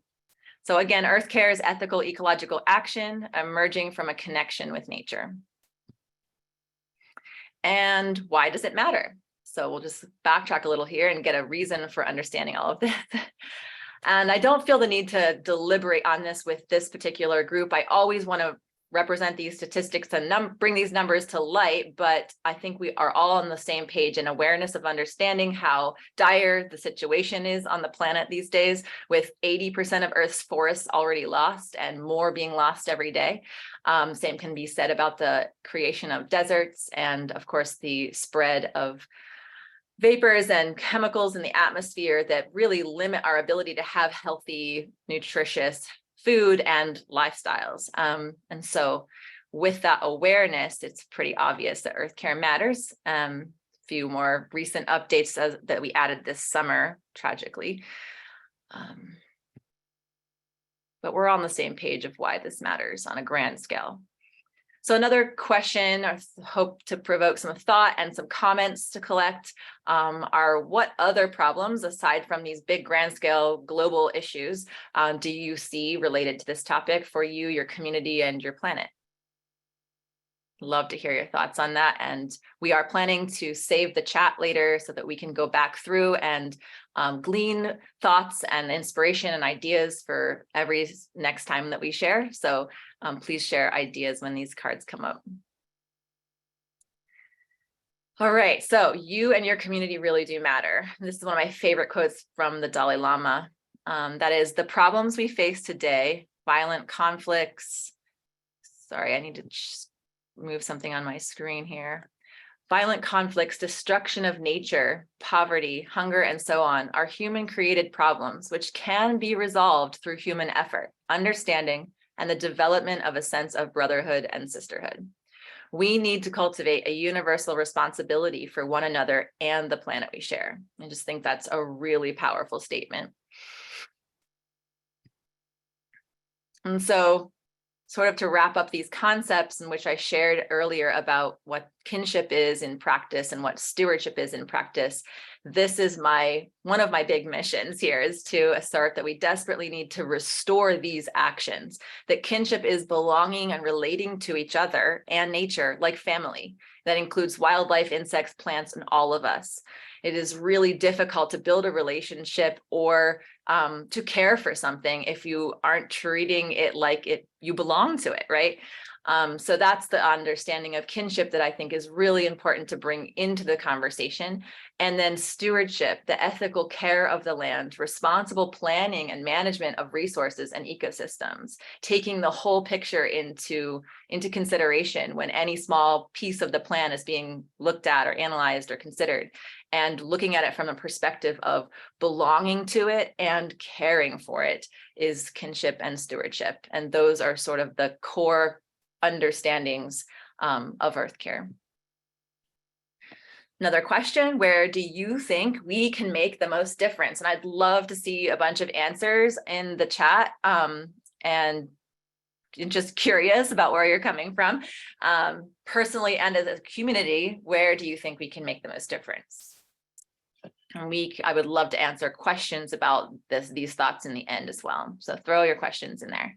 So again, EarthCare is ethical, ecological action emerging from a connection with nature. And why does it matter? So we'll just backtrack a little here and get a reason for understanding all of this. And I don't feel the need to deliberate on this with this particular group. I always want to represent these statistics and bring these numbers to light, but I think we are all on the same page in awareness of understanding how dire the situation is on the planet these days, with 80% of Earth's forests already lost and more being lost every day. Same can be said about the creation of deserts and, of course, the spread of vapors and chemicals in the atmosphere that really limit our ability to have healthy, nutritious food and lifestyles. And so with that awareness, it's pretty obvious that EarthCare matters. Few more recent updates that we added this summer, tragically. But we're on the same page of why this matters on a grand scale. So another question, I hope to provoke some thought and some comments to collect, are what other problems, aside from these big grand scale global issues, do you see related to this topic for you, your community, and your planet? Love to hear your thoughts on that. And we are planning to save the chat later so that we can go back through and glean thoughts and inspiration and ideas for every next time that we share. So please share ideas when these cards come up. All right, so you and your community really do matter. This is one of my favorite quotes from the Dalai Lama. That is, the problems we face today, violent conflicts. Sorry, I need to move something on my screen here. Violent conflicts, destruction of nature, poverty, hunger, and so on are human-created problems which can be resolved through human effort, understanding, and the development of a sense of brotherhood and sisterhood. We need to cultivate a universal responsibility for one another and the planet we share. I just think that's a really powerful statement. And so, sort of to wrap up these concepts in which I shared earlier about what kinship is in practice and what stewardship is in practice, this is one of my big missions here, is to assert that we desperately need to restore these actions, that kinship is belonging and relating to each other and nature like family. That includes wildlife, insects, plants, and all of us. It is really difficult to build a relationship or to care for something if you aren't treating it like you belong to it, right? So that's the understanding of kinship that I think is really important to bring into the conversation. And then stewardship, the ethical care of the land, responsible planning and management of resources and ecosystems, taking the whole picture into consideration when any small piece of the plan is being looked at or analyzed or considered, and looking at it from a perspective of belonging to it and caring for it is kinship and stewardship. And those are sort of the core understandings of EarthCare. Another question, where do you think we can make the most difference? And I'd love to see a bunch of answers in the chat. And just curious about where you're coming from. Personally and as a community, where do you think we can make the most difference? And I would love to answer questions about these thoughts in the end as well. So throw your questions in there.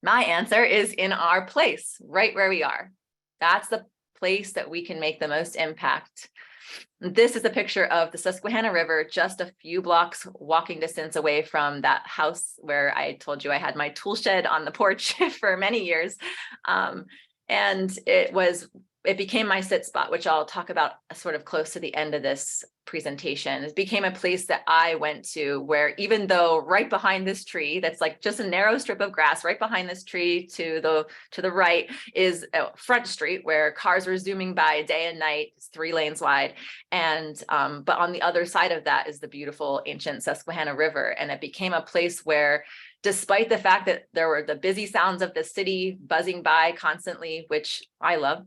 My answer is in our place, right where we are. That's the place that we can make the most impact. This is a picture of the Susquehanna River, just a few blocks walking distance away from that house where I told you I had my tool shed on the porch for many years. And it became my sit spot, which I'll talk about sort of close to the end of this presentation. It became a place that I went to where, even though right behind this tree, that's like just a narrow strip of grass, right behind this tree to the right is a front street where cars were zooming by day and night. It's 3 lanes wide. And, but on the other side of that is the beautiful ancient Susquehanna River. And it became a place where, despite the fact that there were the busy sounds of the city buzzing by constantly, which I love,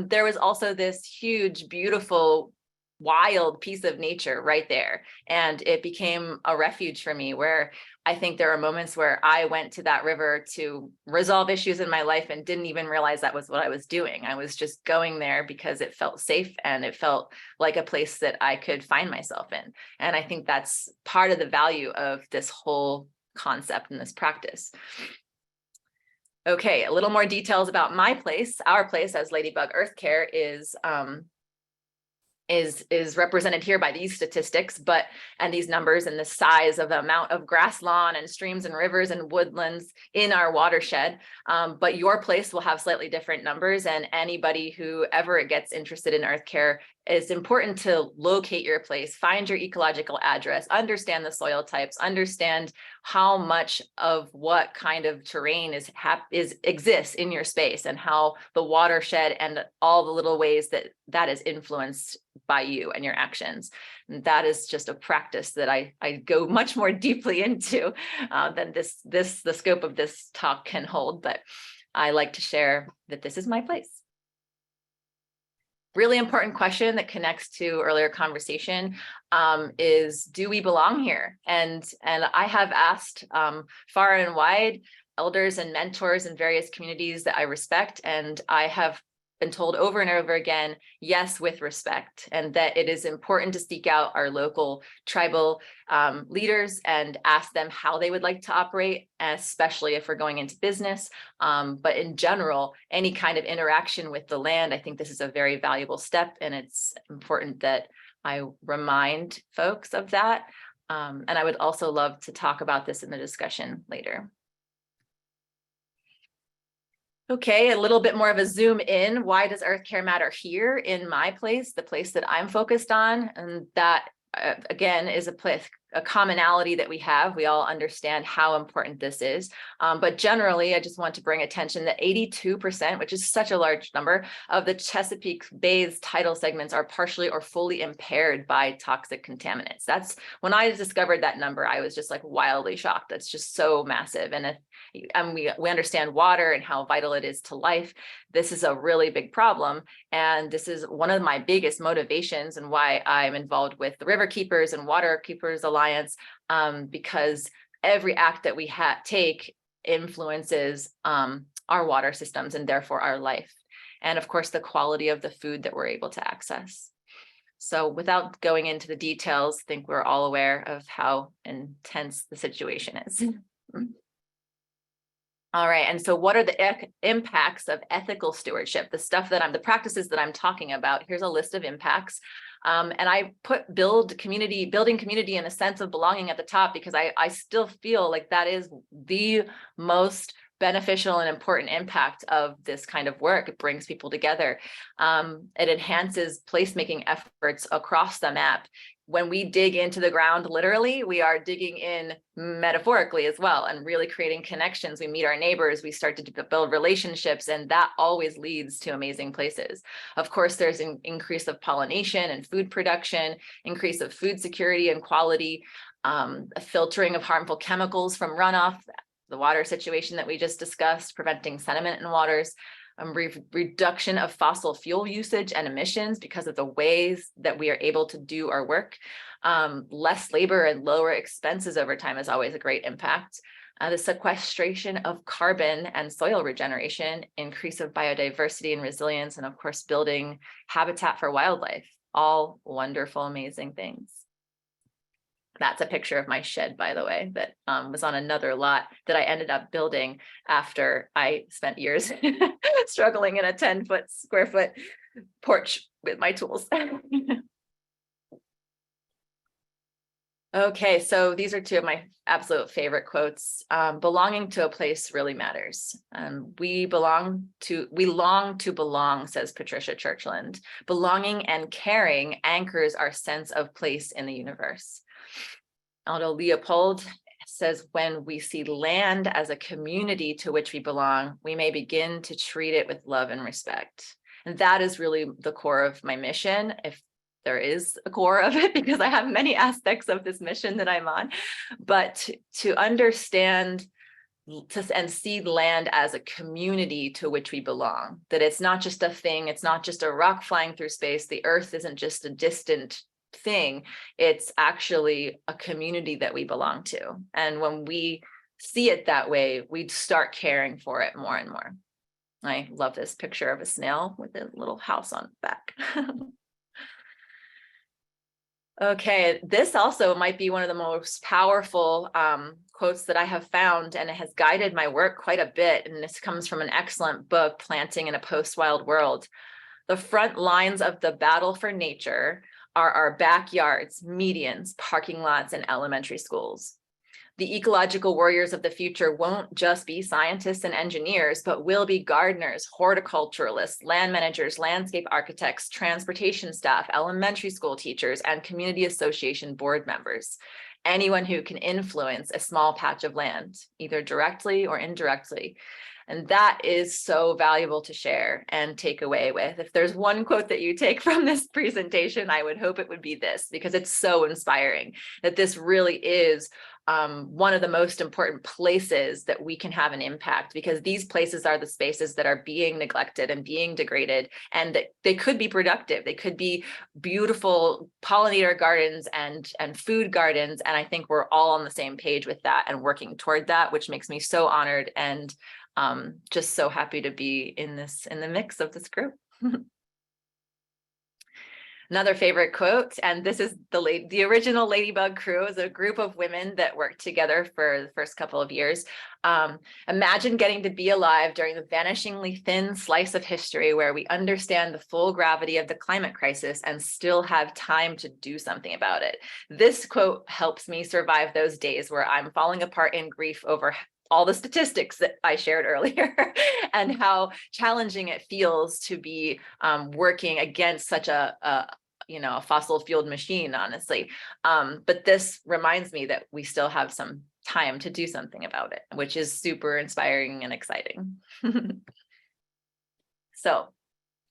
there was also this huge, beautiful, wild piece of nature right there. And it became a refuge for me, where I think there are moments where I went to that river to resolve issues in my life and didn't even realize that was what I was doing. I was just going there because it felt safe and it felt like a place that I could find myself in. And I think that's part of the value of this whole concept and this practice. Okay, a little more details about my place. Our place as LadyBug EarthCare is represented here by these statistics, and these numbers and the size of the amount of grass lawn and streams and rivers and woodlands in our watershed. But your place will have slightly different numbers, and anybody who ever gets interested in earth care, it's important to locate your place, find your ecological address, understand the soil types, understand how much of what kind of terrain exists in your space, and how the watershed and all the little ways that is influenced by you and your actions. And that is just a practice that I go much more deeply into than the scope of this talk can hold. But I like to share that this is my place. Really important question that connects to earlier conversation is, do we belong here? And I have asked far and wide elders and mentors in various communities that I respect, and I have been told over and over again, yes, with respect, and that it is important to seek out our local tribal leaders and ask them how they would like to operate, especially if we're going into business. But in general, any kind of interaction with the land, I think this is a very valuable step, and it's important that I remind folks of that. And I would also love to talk about this in the discussion later. Okay, a little bit more of a zoom in. Why does earth care matter here in my place, the place that I'm focused on? And that, again, is a commonality that we have. We all understand how important this is. But generally, I just want to bring attention that 82%, which is such a large number, of the Chesapeake Bay's tidal segments are partially or fully impaired by toxic contaminants. That's when I discovered that number, I was just like wildly shocked. That's just so massive. And we understand water and how vital it is to life. This is a really big problem. And this is one of my biggest motivations and why I'm involved with the River Keepers and Water Keepers Alliance, because every act that we take influences our water systems and therefore our life. And of course, the quality of the food that we're able to access. So without going into the details, I think we're all aware of how intense the situation is. All right, and so what are the impacts of ethical stewardship? The practices that I'm talking about. Here's a list of impacts. And I put building community and a sense of belonging at the top, because I still feel like that is the most beneficial and important impact of this kind of work. It brings people together. It enhances placemaking efforts across the map. When we dig into the ground, literally, we are digging in metaphorically as well, and really creating connections. We meet our neighbors, we start to build relationships, and that always leads to amazing places. Of course, there's an increase of pollination and food production, increase of food security and quality, a filtering of harmful chemicals from runoff, the water situation that we just discussed, preventing sediment in waters, reduction of fossil fuel usage and emissions because of the ways that we are able to do our work. Less labor and lower expenses over time is always a great impact. The sequestration of carbon and soil regeneration, increase of biodiversity and resilience, and of course, building habitat for wildlife, all wonderful, amazing things. That's a picture of my shed, by the way, that was on another lot that I ended up building after I spent years struggling in a 10-foot square foot porch with my tools. Okay, so these are two of my absolute favorite quotes. Belonging to a place really matters. We long to belong, says Patricia Churchland. Belonging and caring anchors our sense of place in the universe. Aldo Leopold says, when we see land as a community to which we belong, we may begin to treat it with love and respect. And that is really the core of my mission, if there is a core of it, because I have many aspects of this mission that I'm on. But to understand and see land as a community to which we belong, that it's not just a thing, it's not just a rock flying through space, the earth isn't just a distant thing, it's actually a community that we belong to. And when we see it that way, we start caring for it more and more. I love this picture of a snail with a little house on the back. Okay, this also might be one of the most powerful quotes that I have found, and it has guided my work quite a bit. And this comes from an excellent book, Planting in a Post-Wild World. The front lines of the battle for nature are our backyards, medians, parking lots, and elementary schools. The ecological warriors of the future won't just be scientists and engineers, but will be gardeners, horticulturalists, land managers, landscape architects, transportation staff, elementary school teachers, and community association board members. Anyone who can influence a small patch of land, either directly or indirectly. And that is so valuable to share and take away with. If there's one quote that you take from this presentation, I would hope it would be this, because it's so inspiring that this really is one of the most important places that we can have an impact, because these places are the spaces that are being neglected and being degraded, and they could be productive. They could be beautiful pollinator gardens and food gardens. And I think we're all on the same page with that and working toward that, which makes me so honored and just so happy to be in the mix of this group. Another favorite quote, and this is the original LadyBug crew, is a group of women that worked together for the first couple of years. Imagine getting to be alive during the vanishingly thin slice of history where we understand the full gravity of the climate crisis and still have time to do something about it. This quote helps me survive those days where I'm falling apart in grief over all the statistics that I shared earlier and how challenging it feels to be working against such a fossil fueled machine, honestly. But this reminds me that we still have some time to do something about it, which is super inspiring and exciting. So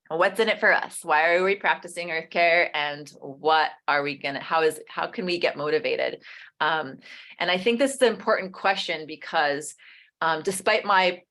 what's in it for us? Why are we practicing EarthCare, and what are we how can we get motivated? And I think this is an important question, because despite my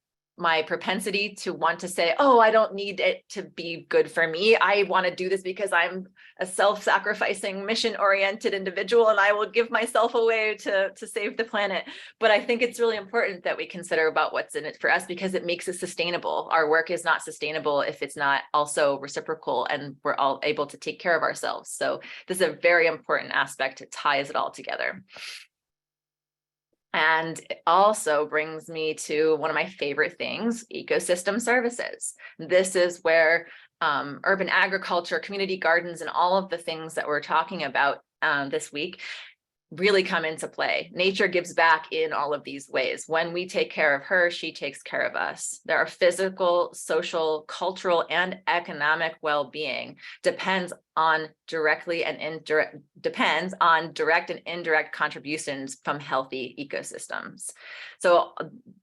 propensity to want to say, oh, I don't need it to be good for me, I want to do this because I'm a self-sacrificing, mission-oriented individual, and I will give myself away to save the planet. But I think it's really important that we consider about what's in it for us, because it makes it sustainable. Our work is not sustainable if it's not also reciprocal and we're all able to take care of ourselves. So this is a very important aspect. It ties it all together. And it also brings me to one of my favorite things, ecosystem services. This is where urban agriculture, community gardens, and all of the things that we're talking about this week really come into play. Nature gives back in all of these ways. When we take care of her, she takes care of us. There are physical, social, cultural, and economic well-being depends on direct and indirect contributions from healthy ecosystems. So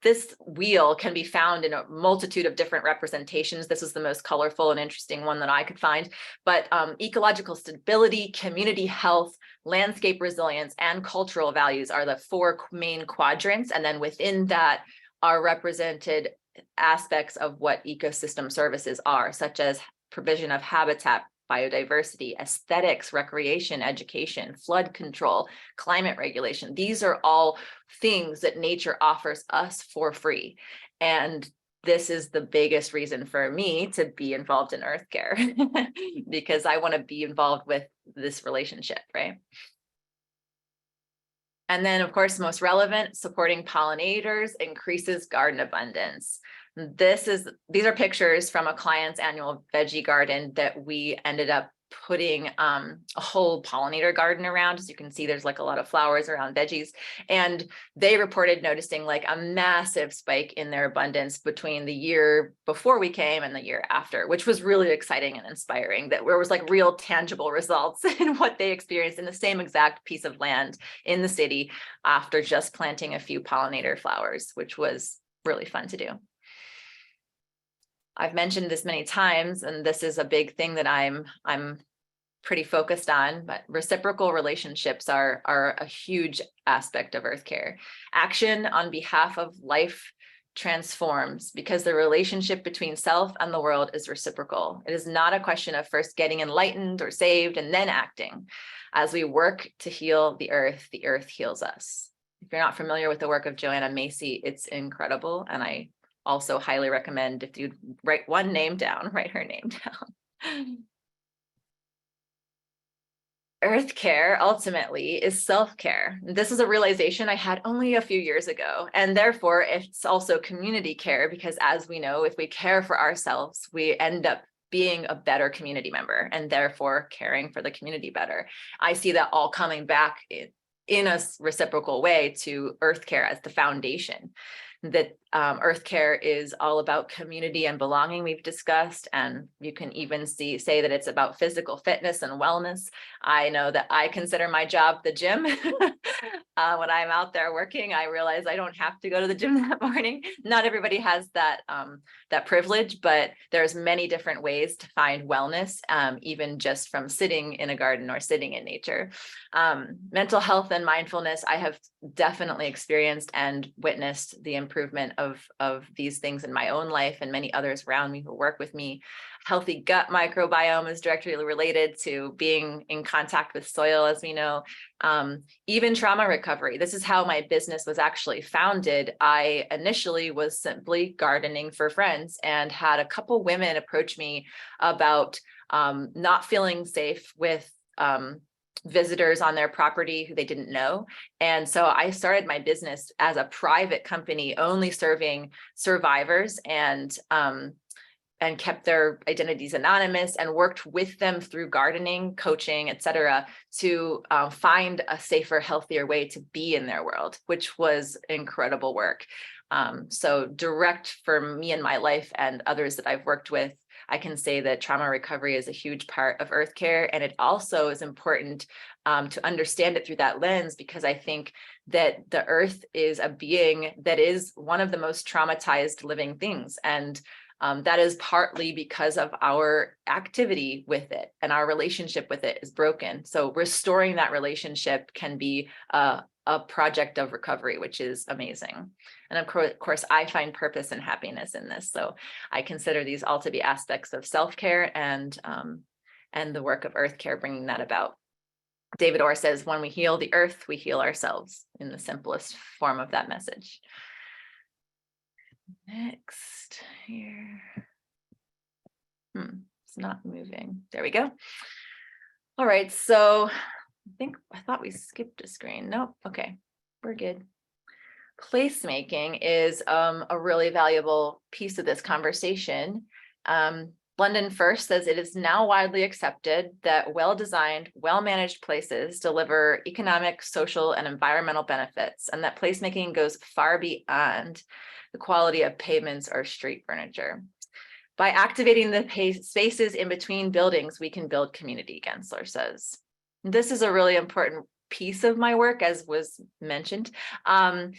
this wheel can be found in a multitude of different representations. This is the most colorful and interesting one that I could find. But ecological stability, community health, landscape resilience, and cultural values are the four main quadrants. And then within that are represented aspects of what ecosystem services are, such as provision of habitat, biodiversity, aesthetics, recreation, education, flood control, climate regulation. These are all things that nature offers us for free. And this is the biggest reason for me to be involved in EarthCare, because I want to be involved with this relationship, right? And then, of course, most relevant, supporting pollinators increases garden abundance. These are pictures from a client's annual veggie garden that we ended up putting a whole pollinator garden around. As you can see, there's like a lot of flowers around veggies, and they reported noticing like a massive spike in their abundance between the year before we came and the year after, which was really exciting and inspiring, that there was like real tangible results in what they experienced in the same exact piece of land in the city after just planting a few pollinator flowers, which was really fun to do. I've mentioned this many times, and this is a big thing that I'm pretty focused on, but reciprocal relationships are a huge aspect of EarthCare. Action on behalf of life transforms because the relationship between self and the world is reciprocal. It is not a question of first getting enlightened or saved and then acting. As we work to heal the earth heals us. If you're not familiar with the work of Joanna Macy, it's incredible, and I also highly recommend, if you write one name down, write her name down. EarthCare ultimately is self-care. This is a realization I had only a few years ago, and therefore it's also community care, because as we know, if we care for ourselves, we end up being a better community member and therefore caring for the community better. I see that all coming back in a reciprocal way to EarthCare as the foundation. That EarthCare is all about community and belonging, we've discussed, and you can even say that it's about physical fitness and wellness. I know that I consider my job the gym. When I'm out there working, I realize I don't have to go to the gym that morning. Not everybody has that privilege, but there's many different ways to find wellness, even just from sitting in a garden or sitting in nature. Mental health and mindfulness, I have definitely experienced and witnessed the improvement of these things in my own life and many others around me who work with me. Healthy gut microbiome is directly related to being in contact with soil, as we know. Even trauma recovery. This is how my business was actually founded. I initially was simply gardening for friends and had a couple women approach me about not feeling safe with visitors on their property who they didn't know. And so I started my business as a private company, only serving survivors, and kept their identities anonymous, and worked with them through gardening, coaching, etc., to find a safer, healthier way to be in their world, which was incredible work. So direct for me in my life and others that I've worked with, I can say that trauma recovery is a huge part of EarthCare, and it also is important to understand it through that lens, because I think that the earth is a being that is one of the most traumatized living things, and that is partly because of our activity with it, and our relationship with it is broken. So restoring that relationship can be a project of recovery, which is amazing. And of course, I find purpose and happiness in this. So I consider these all to be aspects of self-care and the work of EarthCare bringing that about. David Orr says, when we heal the earth, we heal ourselves, in the simplest form of that message. Next here. It's not moving. There we go. All right, so I thought we skipped a screen. Nope. Okay, we're good. Placemaking is a really valuable piece of this conversation. London First says it is now widely accepted that well-designed, well-managed places deliver economic, social, and environmental benefits, and that placemaking goes far beyond the quality of pavements or street furniture. By activating the spaces in between buildings, we can build community, Gensler says. This is a really important piece of my work, as was mentioned. And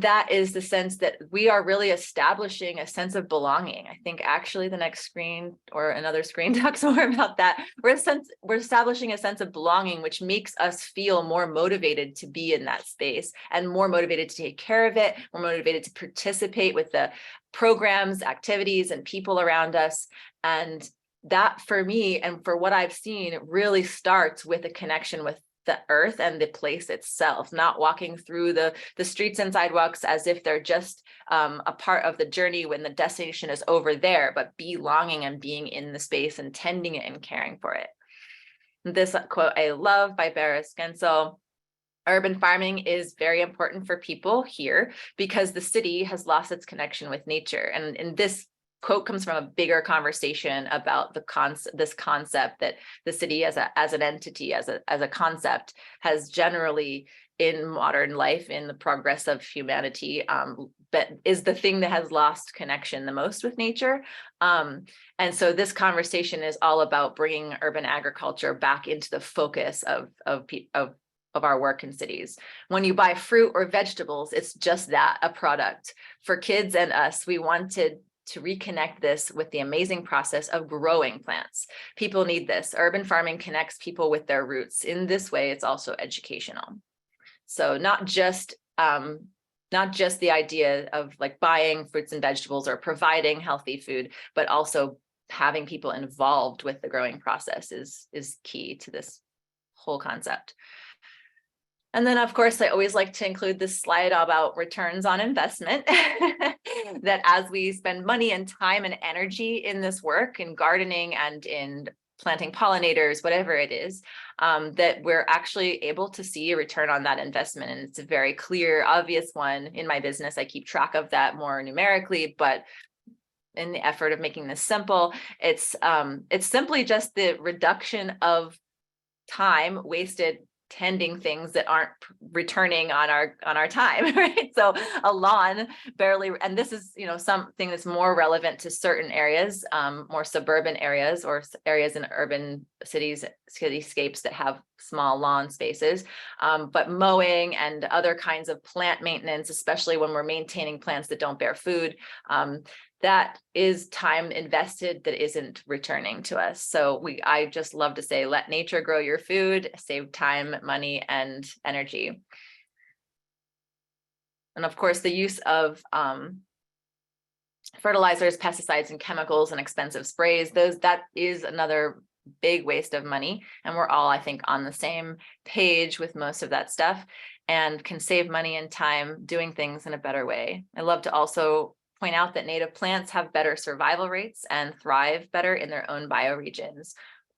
that is the sense that we are really establishing a sense of belonging. I think actually the next screen or another screen talks more about that. We're establishing a sense of belonging, which makes us feel more motivated to be in that space and more motivated to take care of it. We're motivated to participate with the programs, activities, and people around us. And that, for me and for what I've seen, it really starts with a connection with the earth and the place itself, not walking through the streets and sidewalks as if they're just a part of the journey when the destination is over there, but belonging and being in the space and tending it and caring for it. This quote I love by Barris Gensel: urban farming is very important for people here because the city has lost its connection with nature. And in this quote comes from a bigger conversation about this concept that the city as an entity, as a concept, has generally in modern life, in the progress of humanity, but is the thing that has lost connection the most with nature. And so this conversation is all about bringing urban agriculture back into the focus of our work in cities. When you buy fruit or vegetables, it's just that, a product. For kids and us, we wanted to reconnect this with the amazing process of growing plants. People need this. Urban farming connects people with their roots. In this way, it's also educational. So not just the idea of like buying fruits and vegetables or providing healthy food, but also having people involved with the growing process is key to this whole concept. And then, of course, I always like to include this slide about returns on investment, that as we spend money and time and energy in this work, in gardening and in planting pollinators, whatever it is, that we're actually able to see a return on that investment. And it's a very clear, obvious one. In my business, I keep track of that more numerically, but in the effort of making this simple, it's simply just the reduction of time wasted tending things that aren't returning on our time, right? So a lawn barely, and this is, something that's more relevant to certain areas, more suburban areas or areas in urban cityscapes that have small lawn spaces, but mowing and other kinds of plant maintenance, especially when we're maintaining plants that don't bear food, that is time invested that isn't returning to us. So I just love to say, let nature grow your food, save time, money, and energy. And of course, the use of fertilizers, pesticides, and chemicals and expensive sprays, that is another big waste of money. And we're all, I think, on the same page with most of that stuff and can save money and time doing things in a better way. I love to also point out that native plants have better survival rates and thrive better in their own bioregions.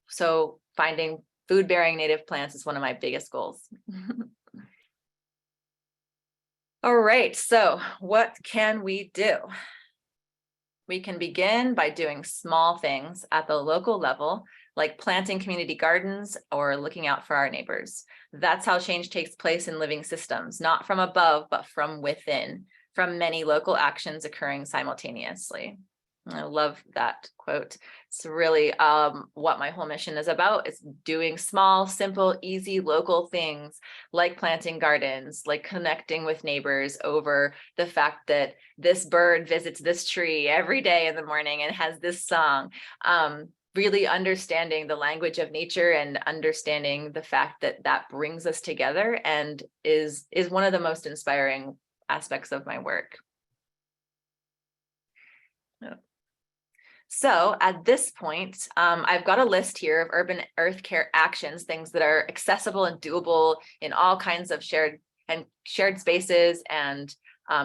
So finding food-bearing native plants is one of my biggest goals. All right, so what can we do? We can begin by doing small things at the local level, like planting community gardens or looking out for our neighbors. That's how change takes place in living systems, not from above, but from within, from many local actions occurring simultaneously. I love that quote. It's really what my whole mission is about. It's doing small, simple, easy local things like planting gardens, like connecting with neighbors over the fact that this bird visits this tree every day in the morning and has this song. Really understanding the language of nature and understanding the fact that that brings us together and is one of the most inspiring aspects of my work. So at this point, I've got a list here of urban earth care actions, things that are accessible and doable in all kinds of shared spaces and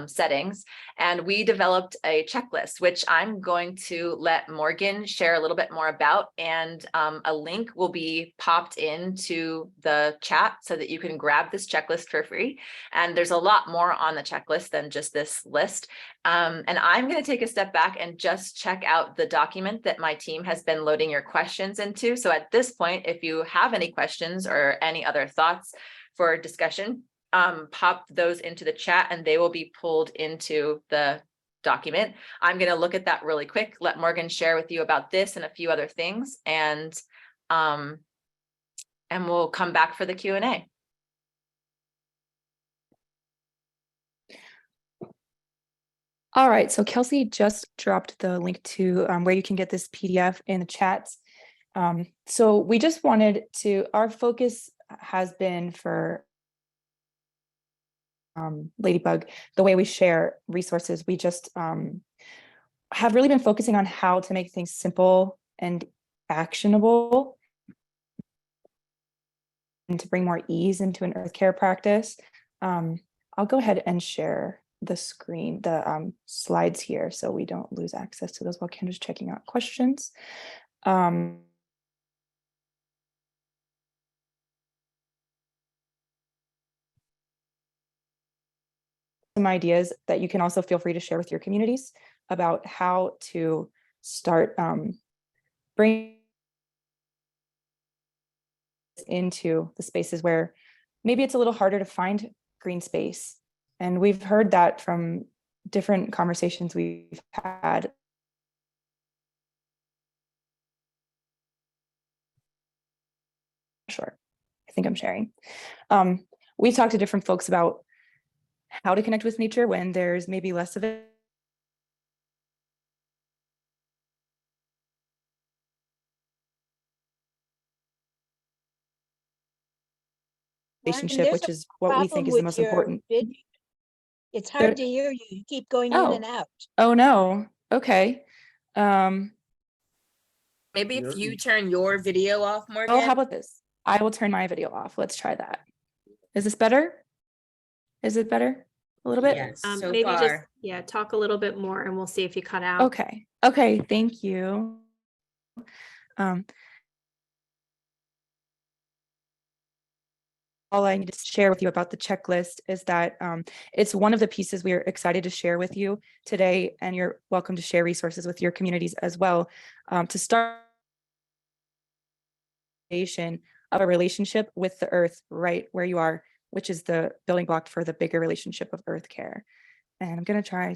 settings. And we developed a checklist, which I'm going to let Morgan share a little bit more about. And a link will be popped into the chat so that you can grab this checklist for free. And there's a lot more on the checklist than just this list. And I'm going to take a step back and just check out the document that my team has been loading your questions into. So at this point, if you have any questions or any other thoughts for discussion, pop those into the chat and they will be pulled into the document. I'm going to look at that really quick, let Morgan share with you about this and a few other things, and we'll come back for the Q&A. All right, so Kelsey just dropped the link to where you can get this PDF in the chats. So we just wanted to, our focus has been for LadyBug, the way we share resources, we just have really been focusing on how to make things simple and actionable and to bring more ease into an earth care practice. I'll go ahead and share the screen, the slides here, so we don't lose access to those while Kendra's checking out questions. Some ideas that you can also feel free to share with your communities about how to start bringing into the spaces where maybe it's a little harder to find green space. And we've heard that from different conversations we've had. Sure, I think I'm sharing. We've talked to different folks about how to connect with nature when there's maybe less of it. Relationship, which is what we think is the most important. It's hard to hear you. You keep going in and out. Oh no. Okay. Maybe if you turn your video off, Morgan. Oh, how about this? I will turn my video off. Let's try that. Is this better? Is it better? A little bit? Yes, so Maybe far. just, talk a little bit more and we'll see if you cut out. Okay. Okay, thank you. All I need to share with you about the checklist is that it's one of the pieces we are excited to share with you today, and you're welcome to share resources with your communities as well to start of a relationship with the earth right where you are, which is the building block for the bigger relationship of earth care. And I'm going to try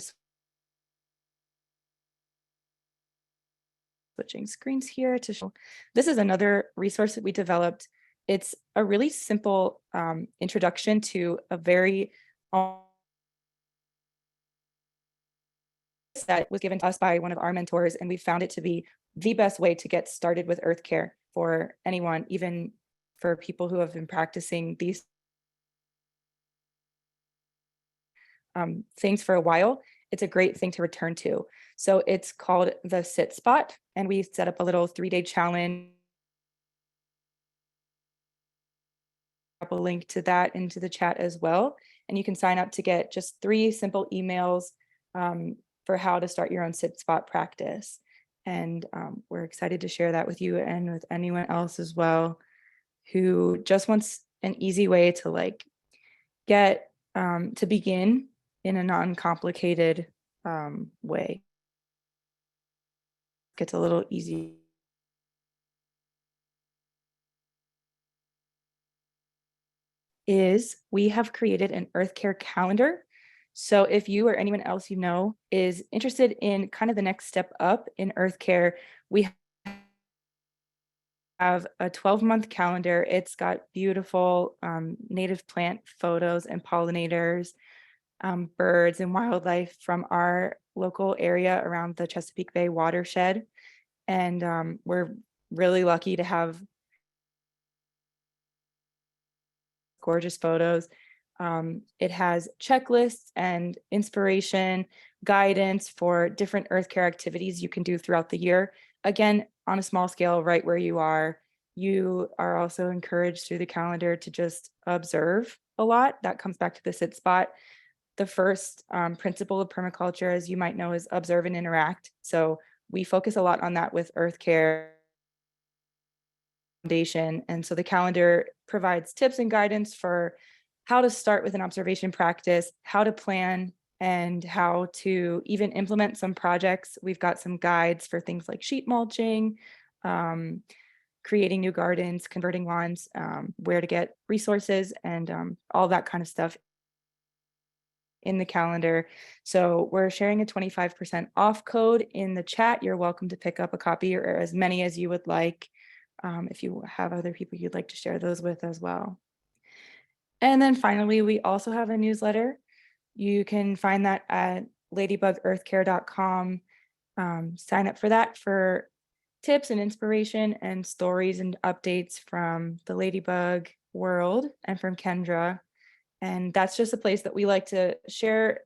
switching screens here to show. This is another resource that we developed. It's a really simple introduction to a very that was given to us by one of our mentors, and we found it to be the best way to get started with earth care for anyone, even for people who have been practicing these things for a while. It's a great thing to return to. So it's called the Sit Spot, and we set up a little 3-day challenge. Drop a link to that into the chat as well, and you can sign up to get just 3 simple emails for how to start your own Sit Spot practice. And we're excited to share that with you and with anyone else as well who just wants an easy way to get to begin in a non-complicated way. Gets a little easy. Is we have created an earth care calendar. So if you or anyone else you know is interested in kind of the next step up in earth care, we have a 12-month calendar. It's got beautiful native plant photos and pollinators, birds and wildlife from our local area around the Chesapeake Bay watershed. And we're really lucky to have gorgeous photos. It has checklists and inspiration, guidance for different earth care activities you can do throughout the year. Again, on a small scale, right where you are. You are also encouraged through the calendar to just observe a lot. That comes back to the Sit Spot. The first principle of permaculture, as you might know, is observe and interact. So we focus a lot on that with earth care foundation. And so the calendar provides tips and guidance for how to start with an observation practice, how to plan, and how to even implement some projects. We've got some guides for things like sheet mulching, creating new gardens, converting lawns, where to get resources, and all that kind of stuff in the calendar. So we're sharing a 25% off code in the chat. You're welcome to pick up a copy or as many as you would like. If you have other people you'd like to share those with as well. And then finally, we also have a newsletter. You can find that at LadyBugEarthCare.com. Sign up for that for tips and inspiration and stories and updates from the Ladybug world and from Kendra. And that's just a place that we like to share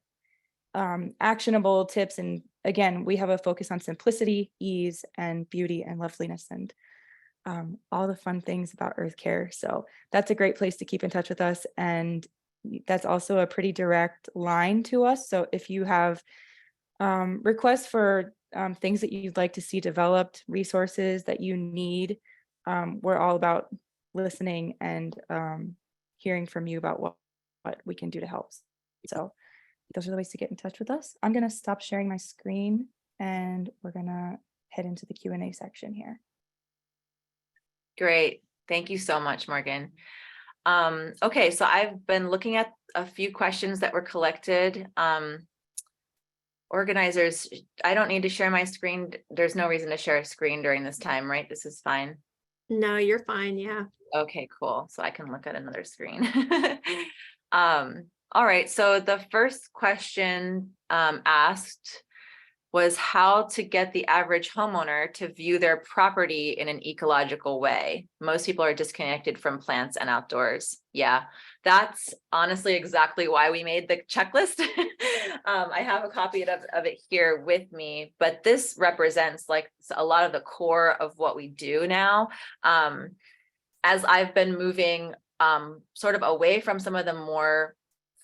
actionable tips. And again, we have a focus on simplicity, ease, and beauty and loveliness, and all the fun things about Earth Care. So that's a great place to keep in touch with us. And that's also a pretty direct line to us. So if you have requests for things that you'd like to see developed, resources that you need, we're all about listening and hearing from you about what we can do to help. So those are the ways to get in touch with us. I'm going to stop sharing my screen and we're going to head into the Q&A section here. Great. Thank you so much, Morgan. Okay, so I've been looking at a few questions that were collected. Organizers, I don't need to share my screen. There's no reason to share a screen during this time, right? This is fine. No, you're fine. Yeah. Okay, cool. So I can look at another screen. All right. So the first question asked was how to get the average homeowner to view their property in an ecological way. Most people are disconnected from plants and outdoors. Yeah, that's honestly exactly why we made the checklist. I have a copy of it here with me, but this represents like a lot of the core of what we do now. As I've been moving sort of away from some of the more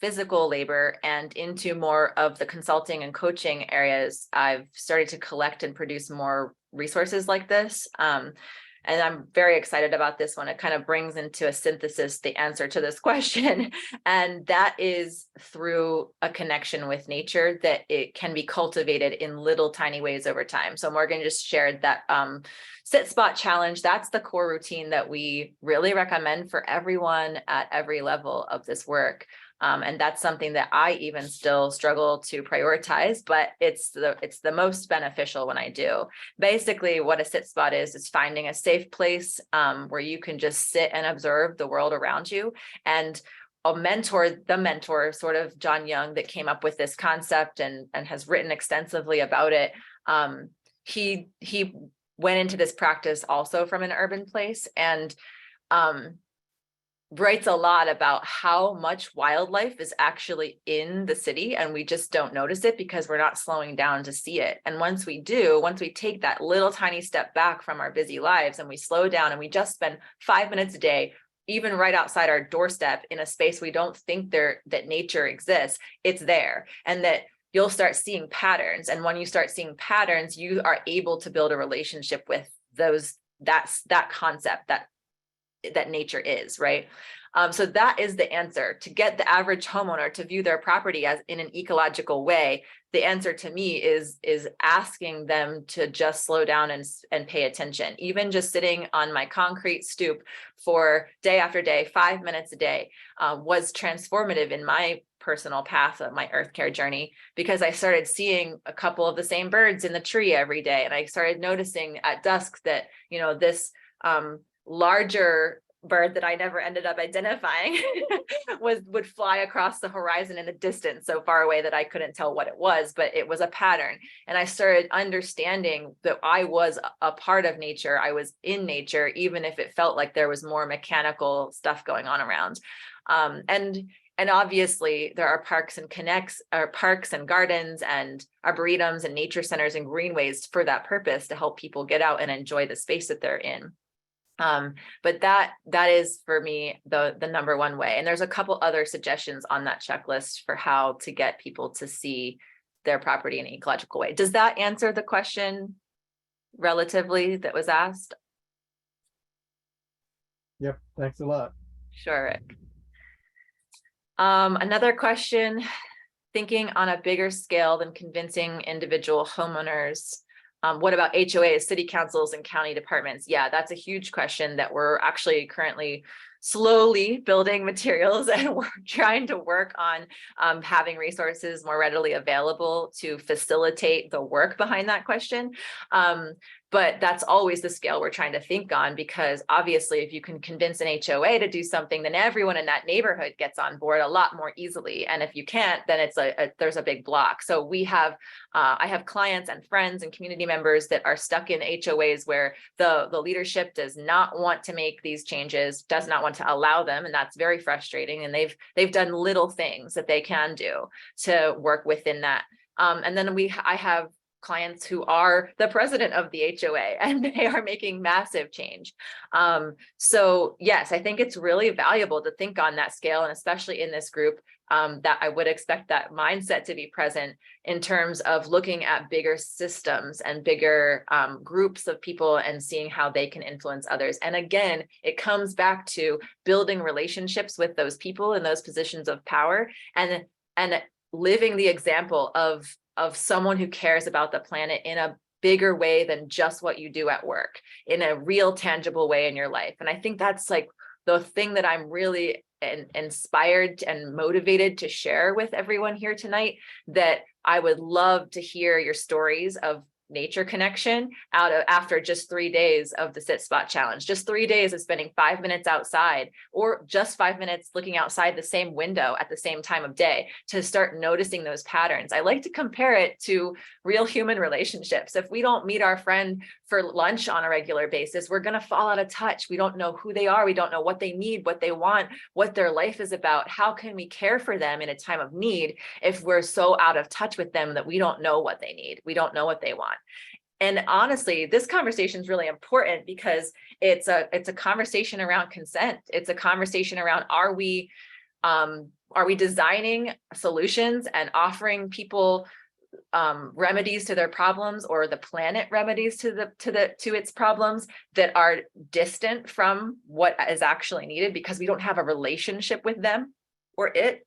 physical labor and into more of the consulting and coaching areas, I've started to collect and produce more resources like this. And I'm very excited about this one. It kind of brings into a synthesis the answer to this question. And that is through a connection with nature that it can be cultivated in little tiny ways over time. So Morgan just shared that sit spot challenge. That's the core routine that we really recommend for everyone at every level of this work. And that's something that I even still struggle to prioritize, but it's the most beneficial when I do. Basically, what a sit spot is finding a safe place where you can just sit and observe the world around you. And the mentor, sort of John Young, that came up with this concept and has written extensively about it. He went into this practice also from an urban place and writes a lot about how much wildlife is actually in the city, and we just don't notice it because we're not slowing down to see it. And once we take that little tiny step back from our busy lives and we slow down and we just spend 5 minutes a day, even right outside our doorstep in a space we don't think that nature exists, it's there. And that you'll start seeing patterns. And when you start seeing patterns, you are able to build a relationship with that concept that nature is, right? So that is the answer. To get the average homeowner to view their property as in an ecological way, the answer to me is asking them to just slow down and pay attention. Even just sitting on my concrete stoop for day after day, 5 minutes a day, was transformative in my personal path of my earth care journey, because I started seeing a couple of the same birds in the tree every day. And I started noticing at dusk that, this larger bird that I never ended up identifying would fly across the horizon in the distance so far away that I couldn't tell what it was, but it was a pattern. And I started understanding that I was a part of nature. I was in nature, even if it felt like there was more mechanical stuff going on around. And obviously there are parks and gardens and arboretums and nature centers and greenways for that purpose, to help people get out and enjoy the space that they're in. But that is for me the number one way. And there's a couple other suggestions on that checklist for how to get people to see their property in an ecological way. Does that answer the question relatively that was asked? Yep, thanks a lot. Sure, Rick. Another question, thinking on a bigger scale than convincing individual homeowners. What about HOAs, city councils, and county departments? Yeah, that's a huge question that we're actually currently slowly building materials and we're trying to work on having resources more readily available to facilitate the work behind that question. But that's always the scale we're trying to think on, because obviously if you can convince an HOA to do something, then everyone in that neighborhood gets on board a lot more easily. And if you can't, then it's there's a big block. So we have, I have clients and friends and community members that are stuck in HOAs where the leadership does not want to make these changes, does not want to allow them. And that's very frustrating. And they've done little things that they can do to work within that. And then I have clients who are the president of the HOA and they are making massive change. So yes, I think it's really valuable to think on that scale, and especially in this group, that I would expect that mindset to be present in terms of looking at bigger systems and bigger groups of people and seeing how they can influence others. And again, it comes back to building relationships with those people in those positions of power and living the example of someone who cares about the planet in a bigger way than just what you do at work, in a real tangible way in your life. And I think that's like the thing that I'm really inspired and motivated to share with everyone here tonight, that I would love to hear your stories of nature connection after just 3 days of the Sit Spot Challenge, just 3 days of spending 5 minutes outside, or just 5 minutes looking outside the same window at the same time of day, to start noticing those patterns. I like to compare it to real human relationships. If we don't meet our friend for lunch on a regular basis, we're going to fall out of touch. We don't know who they are. We don't know what they need, what they want, what their life is about. How can we care for them in a time of need if we're so out of touch with them that we don't know what they need? We don't know what they want. And honestly, this conversation is really important because it's a conversation around consent. It's a conversation around, are we designing solutions and offering people remedies to their problems, or the planet remedies to its problems that are distant from what is actually needed because we don't have a relationship with them or it.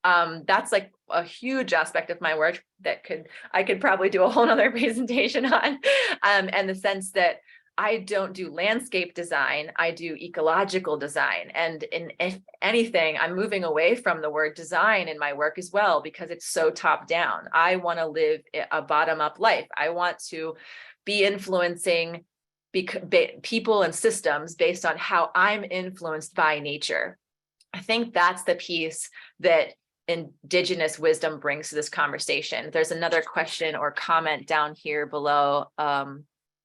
That's like a huge aspect of my work that I could probably do a whole nother presentation on, and the sense that I don't do landscape design, I do ecological design. And if anything, I'm moving away from the word design in my work as well, because it's so top down. I want to live a bottom up life. I want to be influencing people and systems based on how I'm influenced by nature. I think that's the piece that Indigenous wisdom brings to this conversation. There's another question or comment down here below.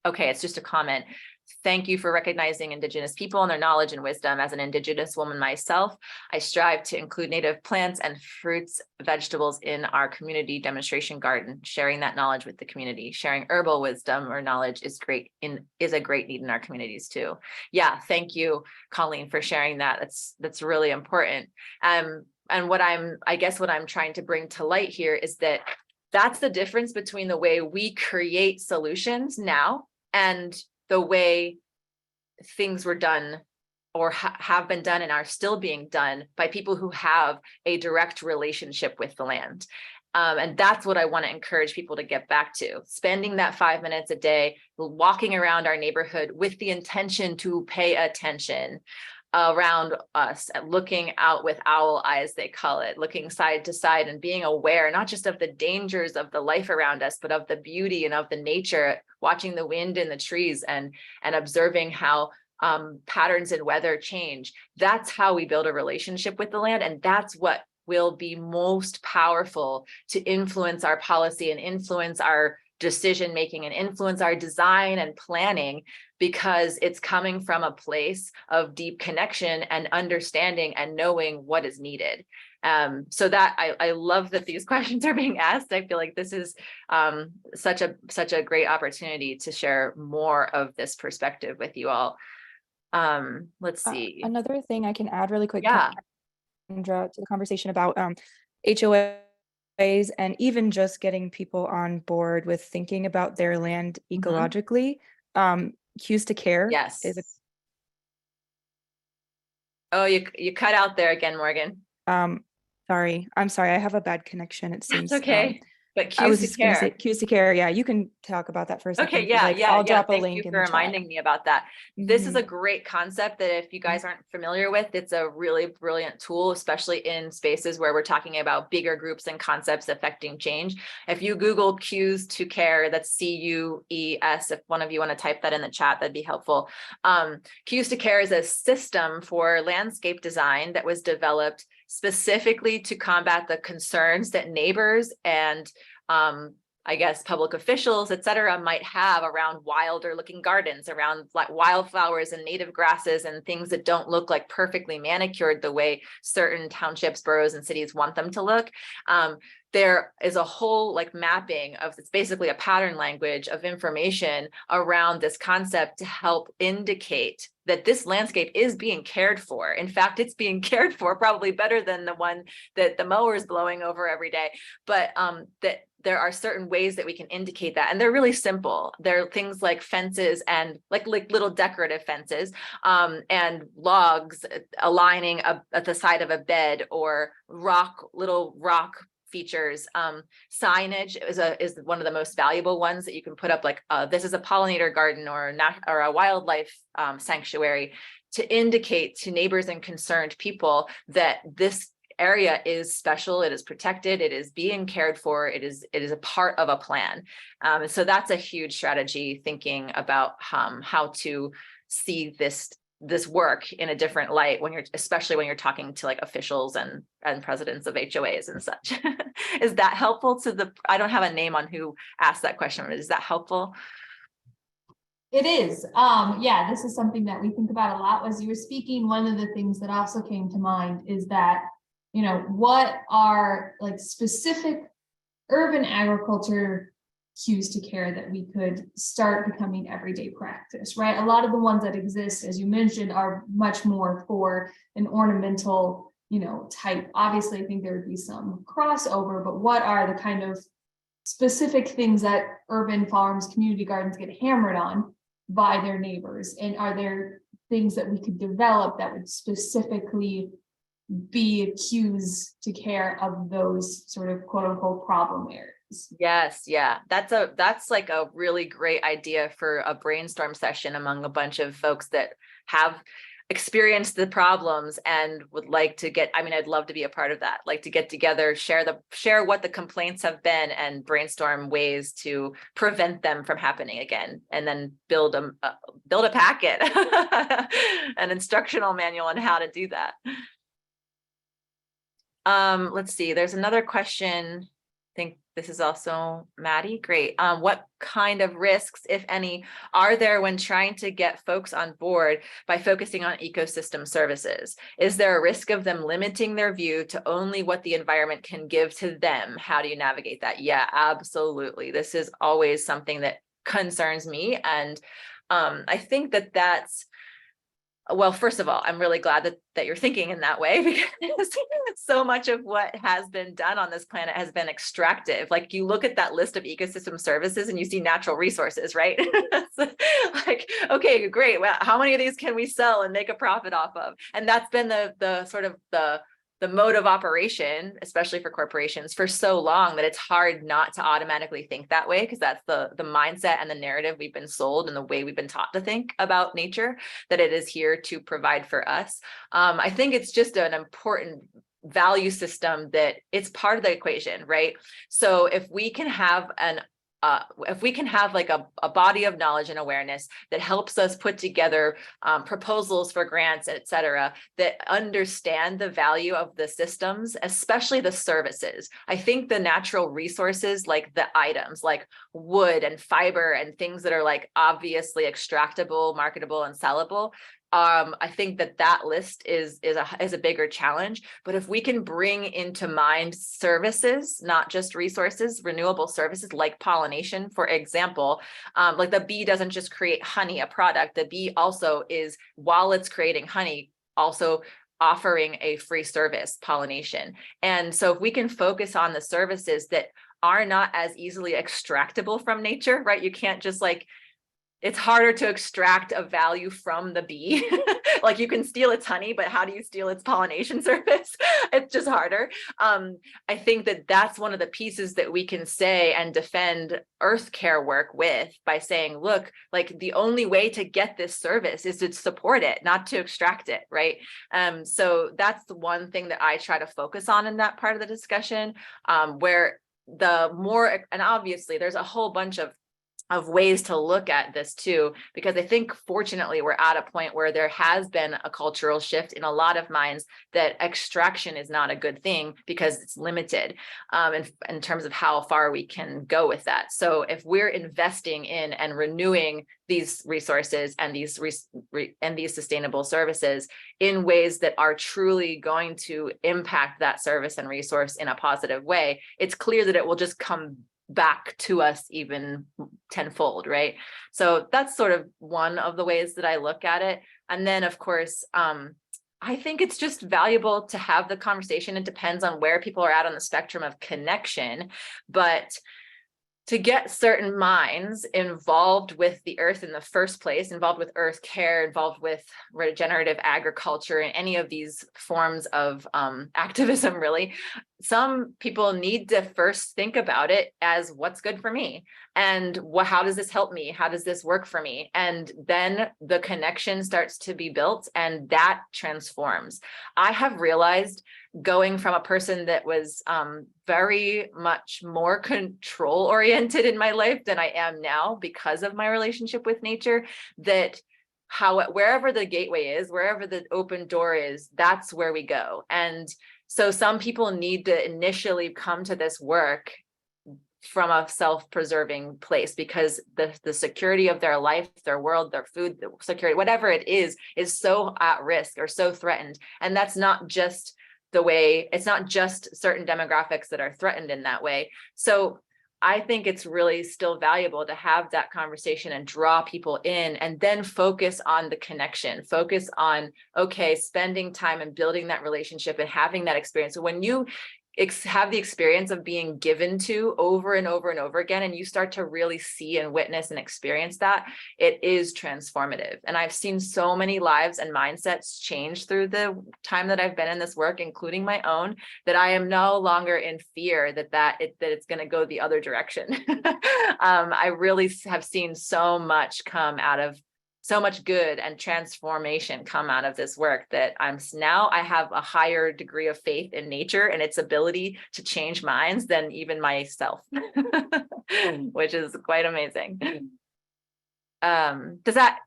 Okay, it's just a comment. Thank you for recognizing Indigenous people and their knowledge and wisdom. As an Indigenous woman myself, I strive to include native plants and fruits, vegetables in our community demonstration garden. Sharing that knowledge with the community, sharing herbal wisdom or knowledge is a great need in our communities too. Yeah, thank you, Colleen, for sharing that. That's really important. And what I'm trying to bring to light here is that that's the difference between the way we create solutions now and the way things were done or have been done and are still being done by people who have a direct relationship with the land. And that's what I want to encourage people to get back to, spending that 5 minutes a day, walking around our neighborhood with the intention to pay attention around us, looking out with owl eyes, they call it, looking side to side and being aware, not just of the dangers of the life around us, but of the beauty and of the nature, watching the wind in the trees and observing how patterns in weather change. That's how we build a relationship with the land. And that's what will be most powerful to influence our policy and influence our decision making and influence our design and planning, because it's coming from a place of deep connection and understanding and knowing what is needed. So that I love that these questions are being asked. I feel like this is such a great opportunity to share more of this perspective with you all. Let's see. Another thing I can add really quick, Yeah. Kendra, to the conversation about HOAs and even just getting people on board with thinking about their land ecologically. Cues to care. Yes. Is Oh, you cut out there again, Morgan. sorry. I'm sorry. I have a bad connection, it seems. That's okay. But I was cues to just gonna say care. cues to care. Yeah, you can talk about that for a second. Okay, 'cause, yeah, like, yeah, I'll yeah. drop a Thank link you in for the chat. reminding me about that. This is Mhm. a great concept that if you guys aren't familiar with, it's a really brilliant tool, especially in spaces where we're talking about bigger groups and concepts affecting change. If you Google cues to care, that's CUES, if one of you want to type that in the chat, that'd be helpful. Cues to care is a system for landscape design that was developed specifically to combat the concerns that neighbors and I guess public officials, et cetera, might have around wilder looking gardens, around like wildflowers and native grasses and things that don't look like perfectly manicured the way certain townships, boroughs, and cities want them to look. There is a whole like mapping of, it's basically a pattern language of information around this concept to help indicate that this landscape is being cared for. In fact, it's being cared for probably better than the one that the mower is blowing over every day. But that there are certain ways that we can indicate that. And they're really simple. They're things like fences and like little decorative fences and logs aligning at the side of a bed, or little rock features. Signage is one of the most valuable ones that you can put up, like this is a pollinator garden or a wildlife sanctuary, to indicate to neighbors and concerned people that this area is special, it is protected, it is being cared for, it is a part of a plan. And so that's a huge strategy, thinking about how to see this work in a different light when especially when you're talking to like officials and presidents of HOAs and such. Is that helpful to I don't have a name on who asked that question, but is that helpful? It is. Yeah, this is something that we think about a lot. As you were speaking, one of the things that also came to mind is that, you know, what are like specific urban agriculture cues to care that we could start becoming everyday practice, right? A lot of the ones that exist, as you mentioned, are much more for an ornamental, you know, type. Obviously, I think there would be some crossover, but what are the kind of specific things that urban farms, community gardens get hammered on by their neighbors? And are there things that we could develop that would specifically be cues to care of those sort of quote unquote problem areas? Yes, yeah, that's like a really great idea for a brainstorm session among a bunch of folks that have experienced the problems and would like to get, I mean, I'd love to be a part of that, like to get together, share what the complaints have been and brainstorm ways to prevent them from happening again, and then build a packet, an instructional manual on how to do that. Let's see, there's another question. I think this is also Maddie. Great. What kind of risks, if any, are there when trying to get folks on board by focusing on ecosystem services? Is there a risk of them limiting their view to only what the environment can give to them? How do you navigate that? Yeah, absolutely. This is always something that concerns me. And I think that's, well, first of all, I'm really glad that you're thinking in that way, because so much of what has been done on this planet has been extractive. Like you look at that list of ecosystem services and you see natural resources, right? Like, okay, great. Well, how many of these can we sell and make a profit off of? And that's been the sort of the mode of operation, especially for corporations, for so long that it's hard not to automatically think that way, because that's the mindset and the narrative we've been sold and the way we've been taught to think about nature, that it is here to provide for us. I think it's just an important value system that it's part of the equation, right? So if we can have like a body of knowledge and awareness that helps us put together proposals for grants, et cetera, that understand the value of the systems, especially the services. I think the natural resources, like the items like wood and fiber and things that are like obviously extractable, marketable, and sellable, I think that list is a bigger challenge. But if we can bring into mind services, not just resources, renewable services like pollination, for example, like the bee doesn't just create honey, a product. The bee also is, while it's creating honey, also offering a free service, pollination. And so if we can focus on the services that are not as easily extractable from nature, right? You can't just like it's harder to extract a value from the bee. Like you can steal its honey, but how do you steal its pollination service? It's just harder. I think that that's one of the pieces that we can say and defend EarthCare work with, by saying, look, like the only way to get this service is to support it, not to extract it, right? So that's the one thing that I try to focus on in that part of the discussion, where the more, and obviously there's a whole bunch of ways to look at this too, because I think fortunately we're at a point where there has been a cultural shift in a lot of minds that extraction is not a good thing because it's limited in terms of how far we can go with that. So if we're investing in and renewing these resources and these sustainable services in ways that are truly going to impact that service and resource in a positive way, it's clear that it will just come back to us even tenfold, right? So that's sort of one of the ways that I look at it. And then of course, I think it's just valuable to have the conversation. It depends on where people are at on the spectrum of connection, but to get certain minds involved with the earth in the first place, involved with EarthCare, involved with regenerative agriculture, and any of these forms of activism, really, some people need to first think about it as what's good for me, and how does this help me? How does this work for me? And then the connection starts to be built, and that transforms. I have realized, going from a person that was very much more control oriented in my life than I am now because of my relationship with nature, that wherever the gateway is, wherever the open door is, that's where we go. And so some people need to initially come to this work from a self-preserving place, because the security of their life, their world, their food, their security, whatever it is so at risk or so threatened. And that's not just the way, it's not just certain demographics that are threatened in that way. So I think it's really still valuable to have that conversation and draw people in, and then focus on the connection, focus on, okay, spending time and building that relationship and having that experience. So when you have the experience of being given to over and over and over again, and you start to really see and witness and experience that, it is transformative. And I've seen so many lives and mindsets change through the time that I've been in this work, including my own, that I am no longer in fear that it's going to go the other direction. I really have seen so much come out of, so much good and transformation come out of this work, that I have a higher degree of faith in nature and its ability to change minds than even myself, which is quite amazing. Does that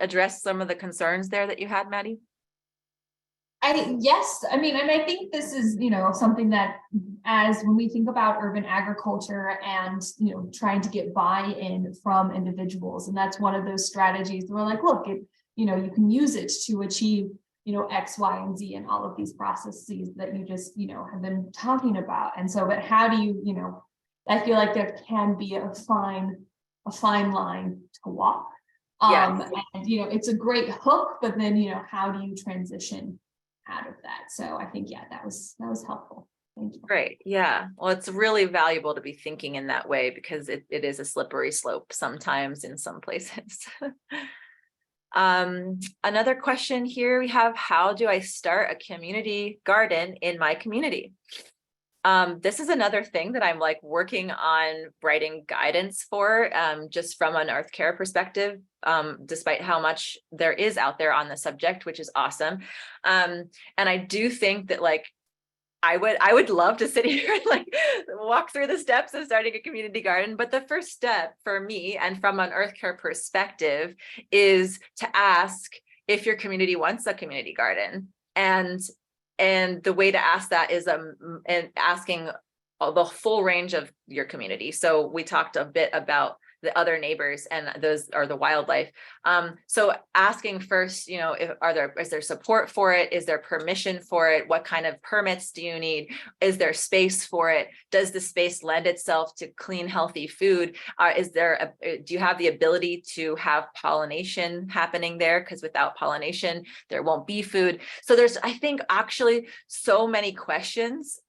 address some of the concerns there that you had, Maddie? Yes, I mean, and I think this is, something that, as when we think about urban agriculture and, trying to get buy-in from individuals, and that's one of those strategies where, like, look, you can use it to achieve, X, Y, and Z, and all of these processes that you just, have been talking about. And so, but how do you, I feel like there can be a fine line to walk. Yes. And, it's a great hook, but then, how do you transition out of that? So I think, yeah, that was helpful. Thank you. Great. Yeah. Well, it's really valuable to be thinking in that way, because it is a slippery slope sometimes in some places. Another question here we have: how do I start a community garden in my community? This is another thing that I'm working on writing guidance for, just from an EarthCare perspective, despite how much there is out there on the subject, which is awesome. And I do think that I would love to sit here and walk through the steps of starting a community garden. But the first step for me, and from an EarthCare perspective, is to ask if your community wants a community garden. And the way to ask that is asking the full range of your community. So we talked a bit about the other neighbors, and those are the wildlife. So asking first, is there support for it? Is there permission for it? What kind of permits do you need? Is there space for it? Does the space lend itself to clean, healthy food? Do you have the ability to have pollination happening there? Because without pollination, there won't be food. So there's, I think, actually so many questions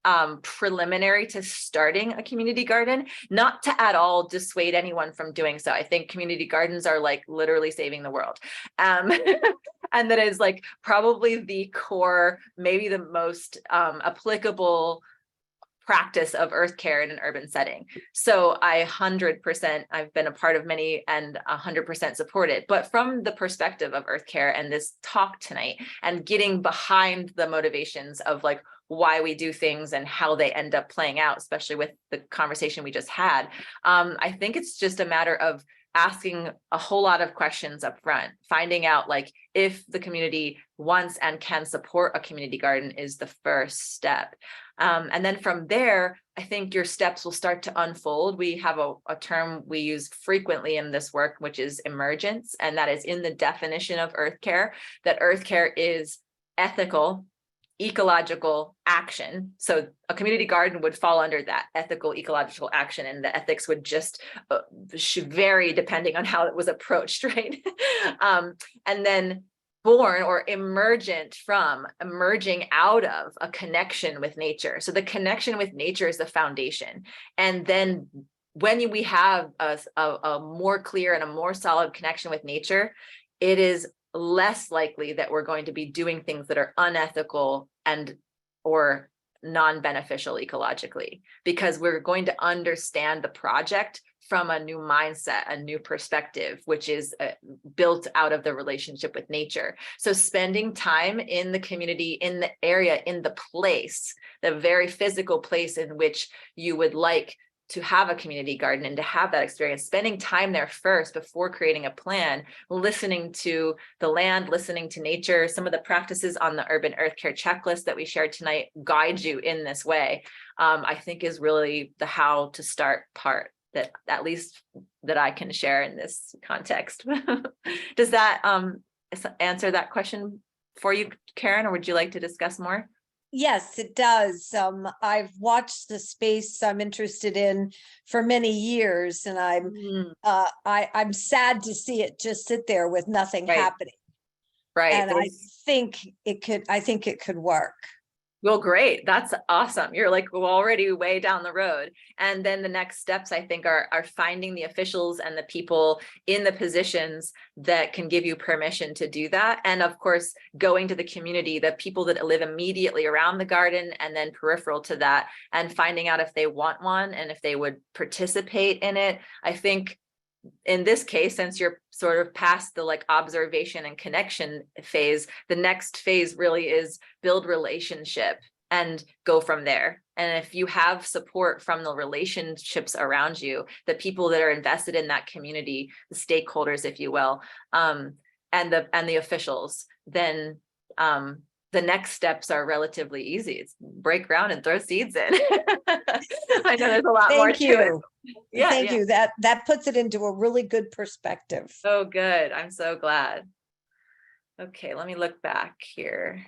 preliminary to starting a community garden, not to at all dissuade anyone from from doing so. I think community gardens are like literally saving the world. And that is like probably the core, maybe the most applicable practice of earth care in an urban setting. So I 100%, I've been a part of many and 100% support it. But from the perspective of earth care and this talk tonight and getting behind the motivations of like why we do things and how they end up playing out, especially with the conversation we just had, I think it's just a matter of asking a whole lot of questions up front, finding out like if the community wants and can support a community garden is the first step. And then from there, I think your steps will start to unfold. We have a term we use frequently in this work, which is emergence. And that is in the definition of earth care, that earth care is ethical, ecological action. So a community garden would fall under that ethical, ecological action, and the ethics would just vary depending on how it was approached, right? And then born or emergent from, emerging out of a connection with nature. So the connection with nature is the foundation. And then when we have a more clear and a more solid connection with nature, it is less likely that we're going to be doing things that are unethical and or non-beneficial ecologically, because we're going to understand the project from a new mindset, a new perspective, which is built out of the relationship with nature. So spending time in the community, in the area, in the place, the very physical place in which you would like to have a community garden and to have that experience, spending time there first before creating a plan, listening to the land, listening to nature. Some of the practices on the Urban Earth Care checklist that we shared tonight guide you in this way, I think is really the how to start part that at least that I can share in this context. Does that answer that question for you, Karen, or would you like to discuss more? Yes, it does. I've watched the space I'm interested in for many years, and I'm sad to see it just sit there with nothing happening. Right. And I think it could work. Well, great. That's awesome. You're like already way down the road. And then the next steps, I think, are finding the officials and the people in the positions that can give you permission to do that. And of course, going to the community, the people that live immediately around the garden and then peripheral to that, and finding out if they want one and if they would participate in it. I think in this case, since you're sort of past the like observation and connection phase, the next phase really is build relationship and go from there. And if you have support from the relationships around you, the people that are invested in that community, the stakeholders, if you will, and the officials, then the next steps are relatively easy. It's break ground and throw seeds in. I know there's a lot more to it. Yeah, Thank you. That puts it into a really good perspective. Oh, good. I'm so glad. Okay, let me look back here.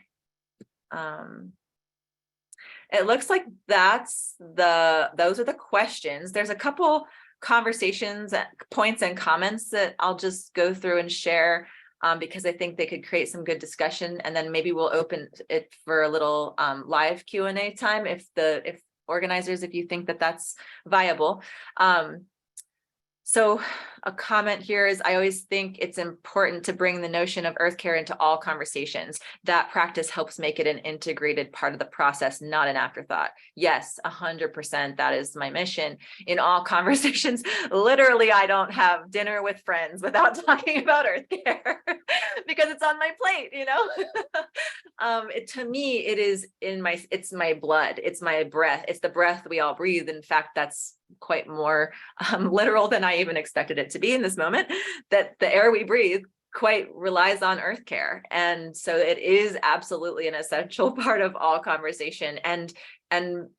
It looks like those are the questions. There's a couple conversations, points and comments that I'll just go through and share because I think they could create some good discussion, and then maybe we'll open it for a little live Q&A time if organizers, if you think that that's viable. So a comment here is, I always think it's important to bring the notion of earth care into all conversations. That practice helps make it an integrated part of the process, not an afterthought. Yes, 100%. That is my mission in all conversations. Literally, I don't have dinner with friends without talking about earth care because it's on my plate, you know? To me, it's my blood, it's my breath, it's the breath we all breathe. In fact, that's quite more literal than I even expected it to be in this moment, that the air we breathe quite relies on earth care. And so it is absolutely an essential part of all conversation. And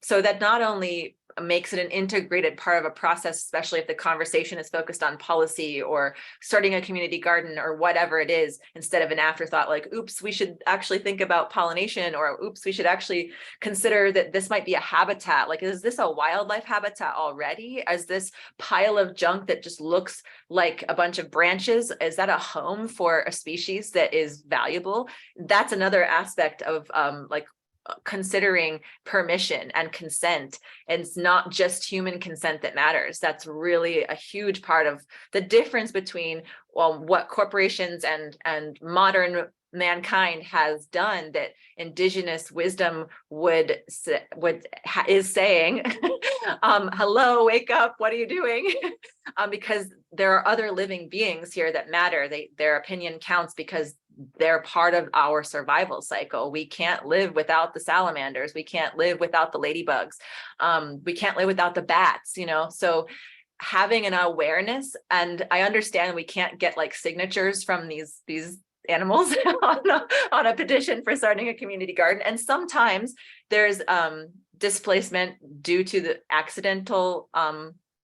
so that not only makes it an integrated part of a process, especially if the conversation is focused on policy or starting a community garden or whatever it is, instead of an afterthought like, oops, we should actually think about pollination, or oops, we should actually consider that this might be a habitat. Like, is this a wildlife habitat already? Is this pile of junk that just looks like a bunch of branches, is that a home for a species that is valuable? That's another aspect of like considering permission and consent. And it's not just human consent that matters. That's really a huge part of the difference between, well, what corporations and modern mankind has done that indigenous wisdom is saying, hello, wake up, what are you doing? Because there are other living beings here that matter. Their opinion counts because they're part of our survival cycle. We can't live without the salamanders. We can't live without the ladybugs. We can't live without the bats, you know? So having an awareness, and I understand we can't get like signatures from these animals on a petition for starting a community garden. And sometimes there's displacement due to the accidental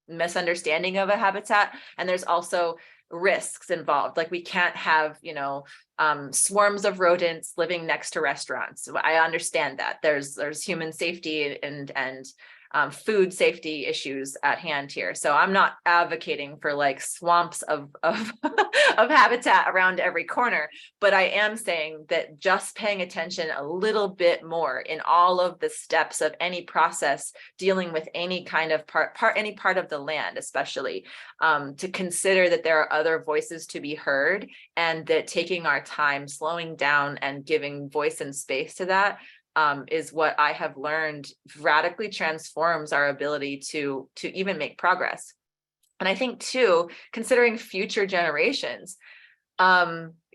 misunderstanding of a habitat. And there's also risks involved. Like we can't have, you know, swarms of rodents living next to restaurants. I understand that there's human safety and food safety issues at hand here. So I'm not advocating for like swamps of of habitat around every corner, but I am saying that just paying attention a little bit more in all of the steps of any process dealing with any kind of any part of the land, especially to consider that there are other voices to be heard, and that taking our time, slowing down and giving voice and space to that is what I have learned radically transforms our ability to even make progress. And I think too, considering future generations,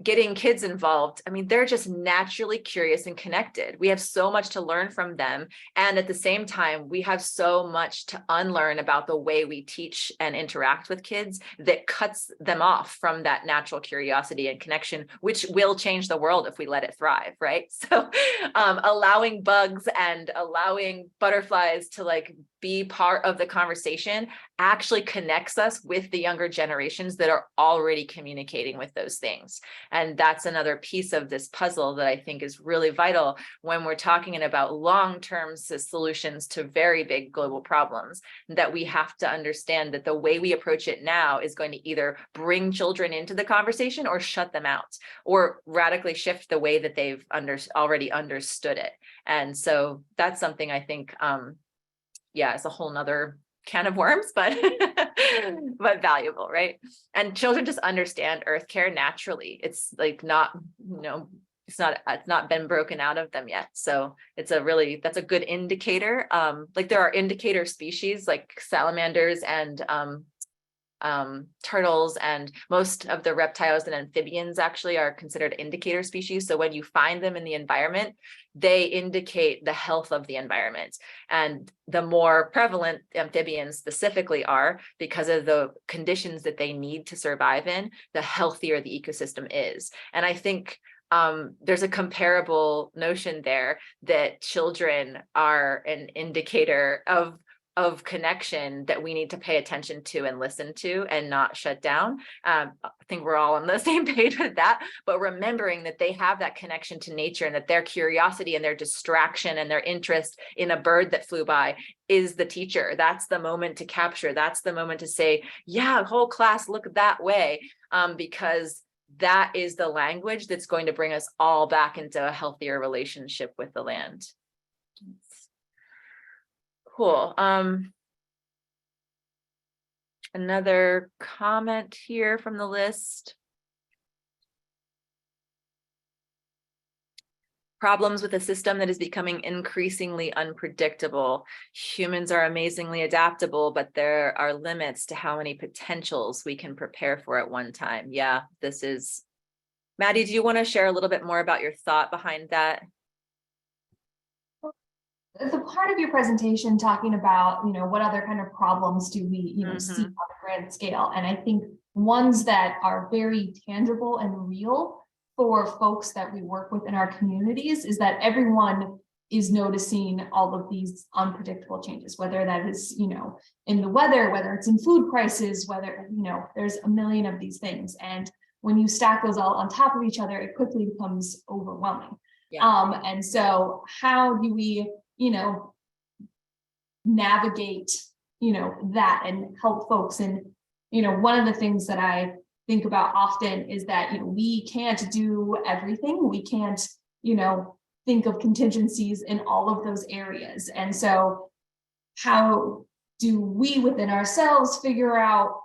getting kids involved, I mean, they're just naturally curious and connected. We have so much to learn from them. And at the same time, we have so much to unlearn about the way we teach and interact with kids that cuts them off from that natural curiosity and connection, which will change the world if we let it thrive, right? So allowing bugs and allowing butterflies to like be part of the conversation actually connects us with the younger generations that are already communicating with those things. And that's another piece of this puzzle that I think is really vital when we're talking about long-term solutions to very big global problems, that we have to understand that the way we approach it now is going to either bring children into the conversation or shut them out, or radically shift the way that they've already understood it. And so that's something I think, yeah, it's a whole nother can of worms, but but valuable, right? And children just understand EarthCare naturally. It's like not, you know, it's not been broken out of them yet. So it's that's a good indicator. Like there are indicator species like salamanders and turtles, and most of the reptiles and amphibians actually are considered indicator species. So when you find them in the environment, they indicate the health of the environment. And the more prevalent amphibians specifically are, because of the conditions that they need to survive in, the healthier the ecosystem is. And I think there's a comparable notion there that children are an indicator of connection that we need to pay attention to and listen to and not shut down. I think we're all on the same page with that, but remembering that they have that connection to nature, and that their curiosity and their distraction and their interest in a bird that flew by is the teacher. That's the moment to capture. That's the moment to say, yeah, whole class, look that way, because that is the language that's going to bring us all back into a healthier relationship with the land. Cool. Another comment here from the list. Problems with a system that is becoming increasingly unpredictable. Humans are amazingly adaptable, but there are limits to how many potentials we can prepare for at one time. Yeah, this is. Maddie, do you want to share a little bit more about your thought behind that? The part of your presentation talking about, you know, what other kind of problems do we, you know, see on the grand scale? And I think ones that are very tangible and real for folks that we work with in our communities is that everyone is noticing all of these unpredictable changes, whether that is, you know, in the weather, whether it's in food prices, whether, you know, there's a million of these things. And when you stack those all on top of each other, it quickly becomes overwhelming. Yeah. And so how do we, you know, navigate, you know, that and help folks? And, you know, one of the things that I think about often is that, you know, we can't do everything. We can't, you know, think of contingencies in all of those areas. And so how do we within ourselves figure out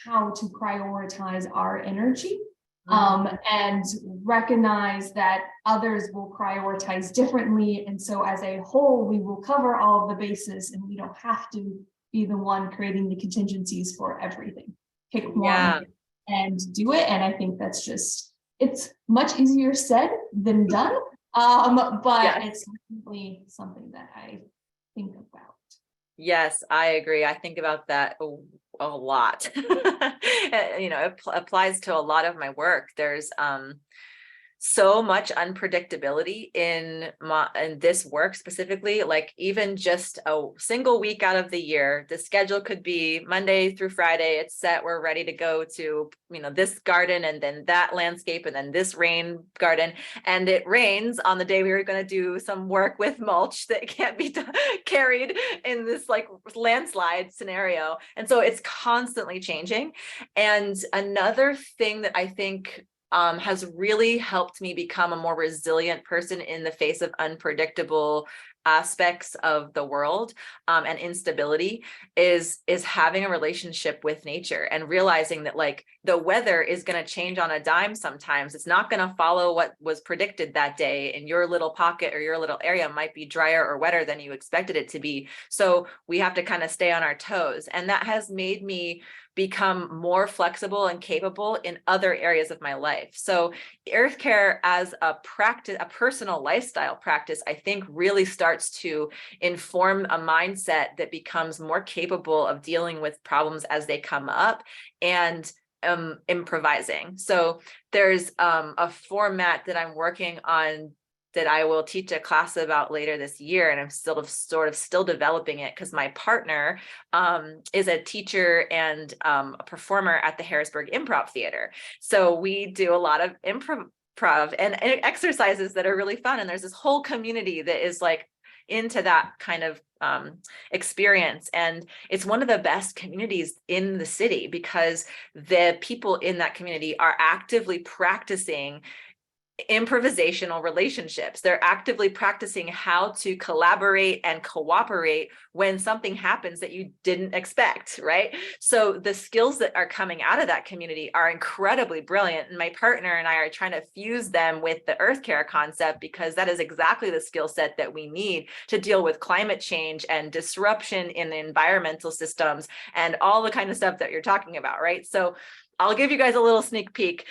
how to prioritize our energy and recognize that others will prioritize differently. And so as a whole, we will cover all of the bases and we don't have to be the one creating the contingencies for everything. Pick one and do it. And I think that's just, it's much easier said than done. But it's definitely something that I think about. Yes, I agree. I think about that a lot. It applies to a lot of my work. There's so much unpredictability in this work specifically, like even just a single week out of the year, the schedule could be Monday through Friday, it's set, we're ready to go to, this garden and then that landscape and then this rain garden. And it rains on the day we were going to do some work with mulch that can't be carried in this like landslide scenario. And so it's constantly changing. And another thing that I think has really helped me become a more resilient person in the face of unpredictable aspects of the world and instability is having a relationship with nature and realizing that like the weather is going to change on a dime sometimes. It's not going to follow what was predicted that day, and your little pocket or your little area might be drier or wetter than you expected it to be. So we have to kind of stay on our toes, and that has made me become more flexible and capable in other areas of my life. So earth care as a practice, a personal lifestyle practice, I think really starts to inform a mindset that becomes more capable of dealing with problems as they come up and improvising. So there's a format that I'm working on that I will teach a class about later this year. And I'm still developing it because my partner is a teacher and a performer at the Harrisburg Improv Theater. So we do a lot of improv and exercises that are really fun. And there's this whole community that is like into that kind of experience. And it's one of the best communities in the city because the people in that community are actively practicing improvisational relationships. They're actively practicing how to collaborate and cooperate when something happens that you didn't expect, right? So the skills that are coming out of that community are incredibly brilliant. And my partner and I are trying to fuse them with the earth care concept because that is exactly the skill set that we need to deal with climate change and disruption in the environmental systems and all the kind of stuff that you're talking about, right? So I'll give you guys a little sneak peek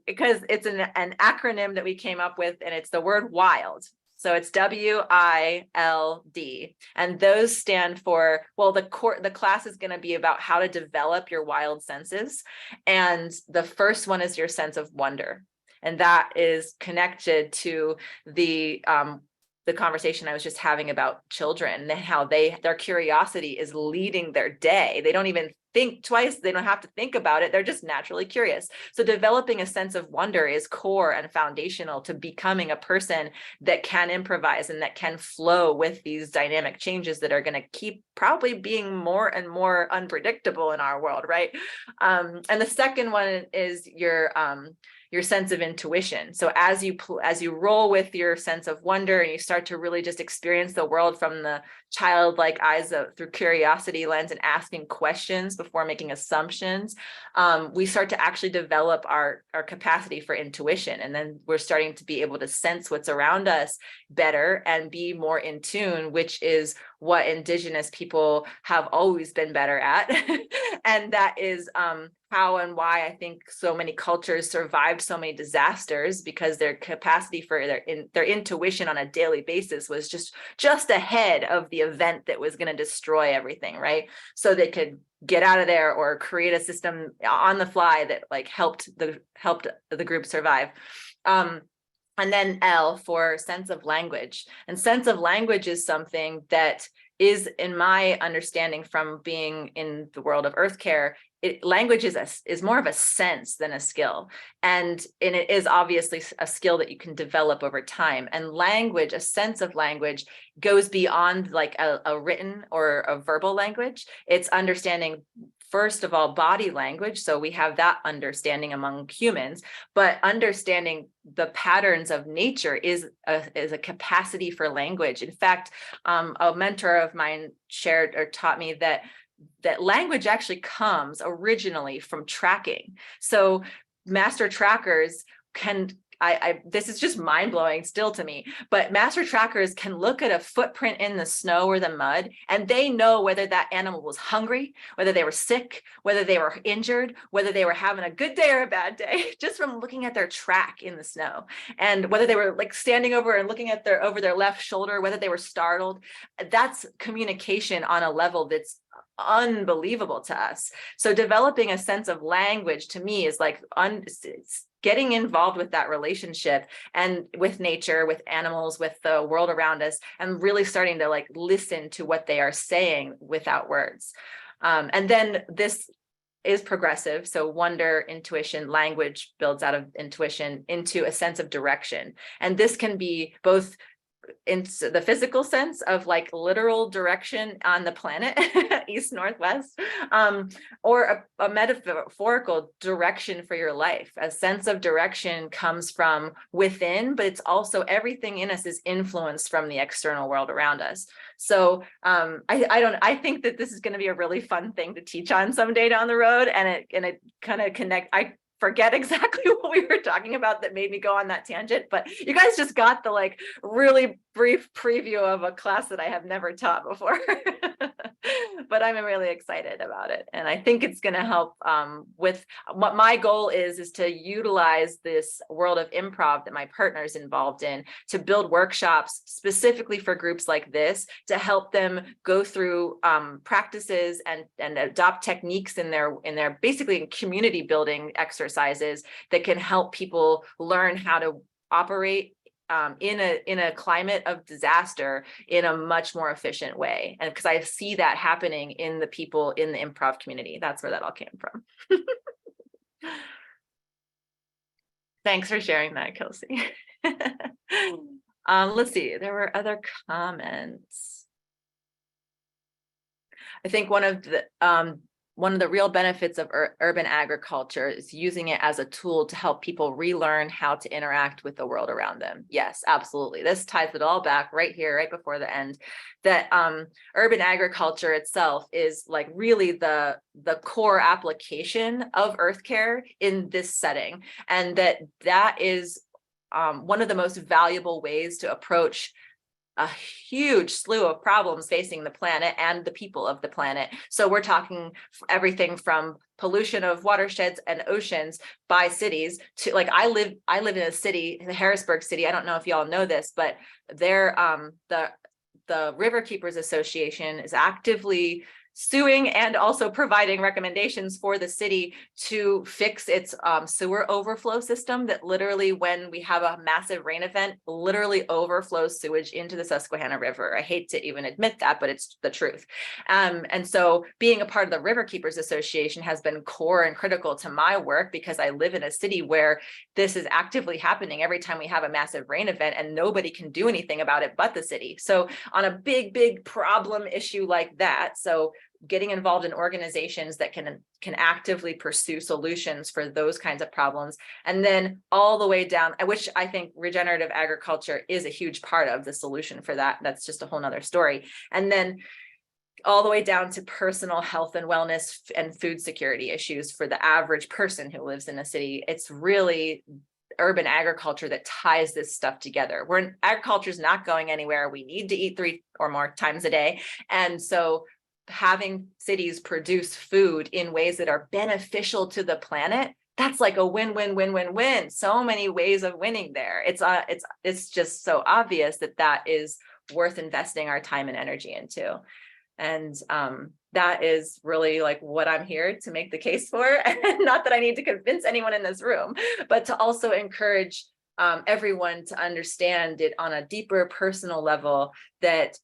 because it's an acronym that we came up with, and it's the word WILD. So it's WILD, and those stand for, well, the class is going to be about how to develop your wild senses. And the first one is your sense of wonder. And that is connected to the conversation I was just having about children and how their curiosity is leading their day. They don't even think twice. They don't have to think about it. They're just naturally curious. So developing a sense of wonder is core and foundational to becoming a person that can improvise and that can flow with these dynamic changes that are going to keep probably being more and more unpredictable in our world, right? And the second one is your sense of intuition. So as you roll with your sense of wonder and you start to really just experience the world from the childlike eyes through curiosity lens and asking questions before making assumptions, we start to actually develop our capacity for intuition. And then we're starting to be able to sense what's around us better and be more in tune, which is what Indigenous people have always been better at. And that is how and why I think so many cultures survived so many disasters, because their capacity for their intuition on a daily basis was just ahead of the event that was going to destroy everything, right? So they could get out of there or create a system on the fly that like helped the group survive. And then L for sense of language. And sense of language is something that is, in my understanding from being in the world of earth care, language is more of a sense than a skill. And it is obviously a skill that you can develop over time. And language, a sense of language, goes beyond like a written or a verbal language. It's understanding first of all, body language. So we have that understanding among humans, but understanding the patterns of nature is a capacity for language. In fact, a mentor of mine shared or taught me that language actually comes originally from tracking. So master trackers can, this is just mind blowing still to me, but master trackers can look at a footprint in the snow or the mud, and they know whether that animal was hungry, whether they were sick, whether they were injured, whether they were having a good day or a bad day, just from looking at their track in the snow, and whether they were like standing over and looking at over their left shoulder, whether they were startled. That's communication on a level that's unbelievable to us. So developing a sense of language to me is like getting involved with that relationship and with nature, with animals, with the world around us, and really starting to like listen to what they are saying without words. And then this is progressive. So wonder, intuition, language builds out of intuition into a sense of direction. And this can be both in the physical sense of like literal direction on the planet, east, northwest, or a metaphorical direction for your life. A sense of direction comes from within, but it's also everything in us is influenced from the external world around us. So I think that this is going to be a really fun thing to teach on someday down the road, and it kind of I forget exactly what we were talking about that made me go on that tangent, but you guys just got the like really brief preview of a class that I have never taught before. But I'm really excited about it, and I think it's going to help with what my goal is to utilize this world of improv that my partner's involved in to build workshops specifically for groups like this, to help them go through practices and adopt techniques in their basically community building exercises that can help people learn how to operate in a climate of disaster in a much more efficient way. And because I see that happening in the people in the improv community. That's where that all came from. Thanks for sharing that, Kelsey. Let's see, there were other comments. I think one of the real benefits of urban agriculture is using it as a tool to help people relearn how to interact with the world around them. Yes, absolutely. This ties it all back right here, right before the end, that urban agriculture itself is like really the core application of EarthCare in this setting. And that is one of the most valuable ways to approach a huge slew of problems facing the planet and the people of the planet. So we're talking everything from pollution of watersheds and oceans by cities to, like, I live in a city, the Harrisburg city. I don't know if y'all know this, but they're the River Keepers Association is actively suing and also providing recommendations for the city to fix its sewer overflow system that literally, when we have a massive rain event, literally overflows sewage into the Susquehanna River. I hate to even admit that, but it's the truth. And so being a part of the River Keepers Association has been core and critical to my work, because I live in a city where this is actively happening every time we have a massive rain event, and nobody can do anything about it but the city. So on a big problem issue like that, so getting involved in organizations that can actively pursue solutions for those kinds of problems, and then all the way down, which I think regenerative agriculture is a huge part of the solution for that. That's just a whole nother story. And then all the way down to personal health and wellness and food security issues for the average person who lives in a city. It's really urban agriculture that ties this stuff together. Agriculture is not going anywhere. We need to eat 3 or more times a day. And so having cities produce food in ways that are beneficial to the planet, that's like a win-win-win-win-win. So many ways of winning there. It's just so obvious that is worth investing our time and energy into. And that is really like what I'm here to make the case for. And not that I need to convince anyone in this room, but to also encourage everyone to understand it on a deeper personal level, that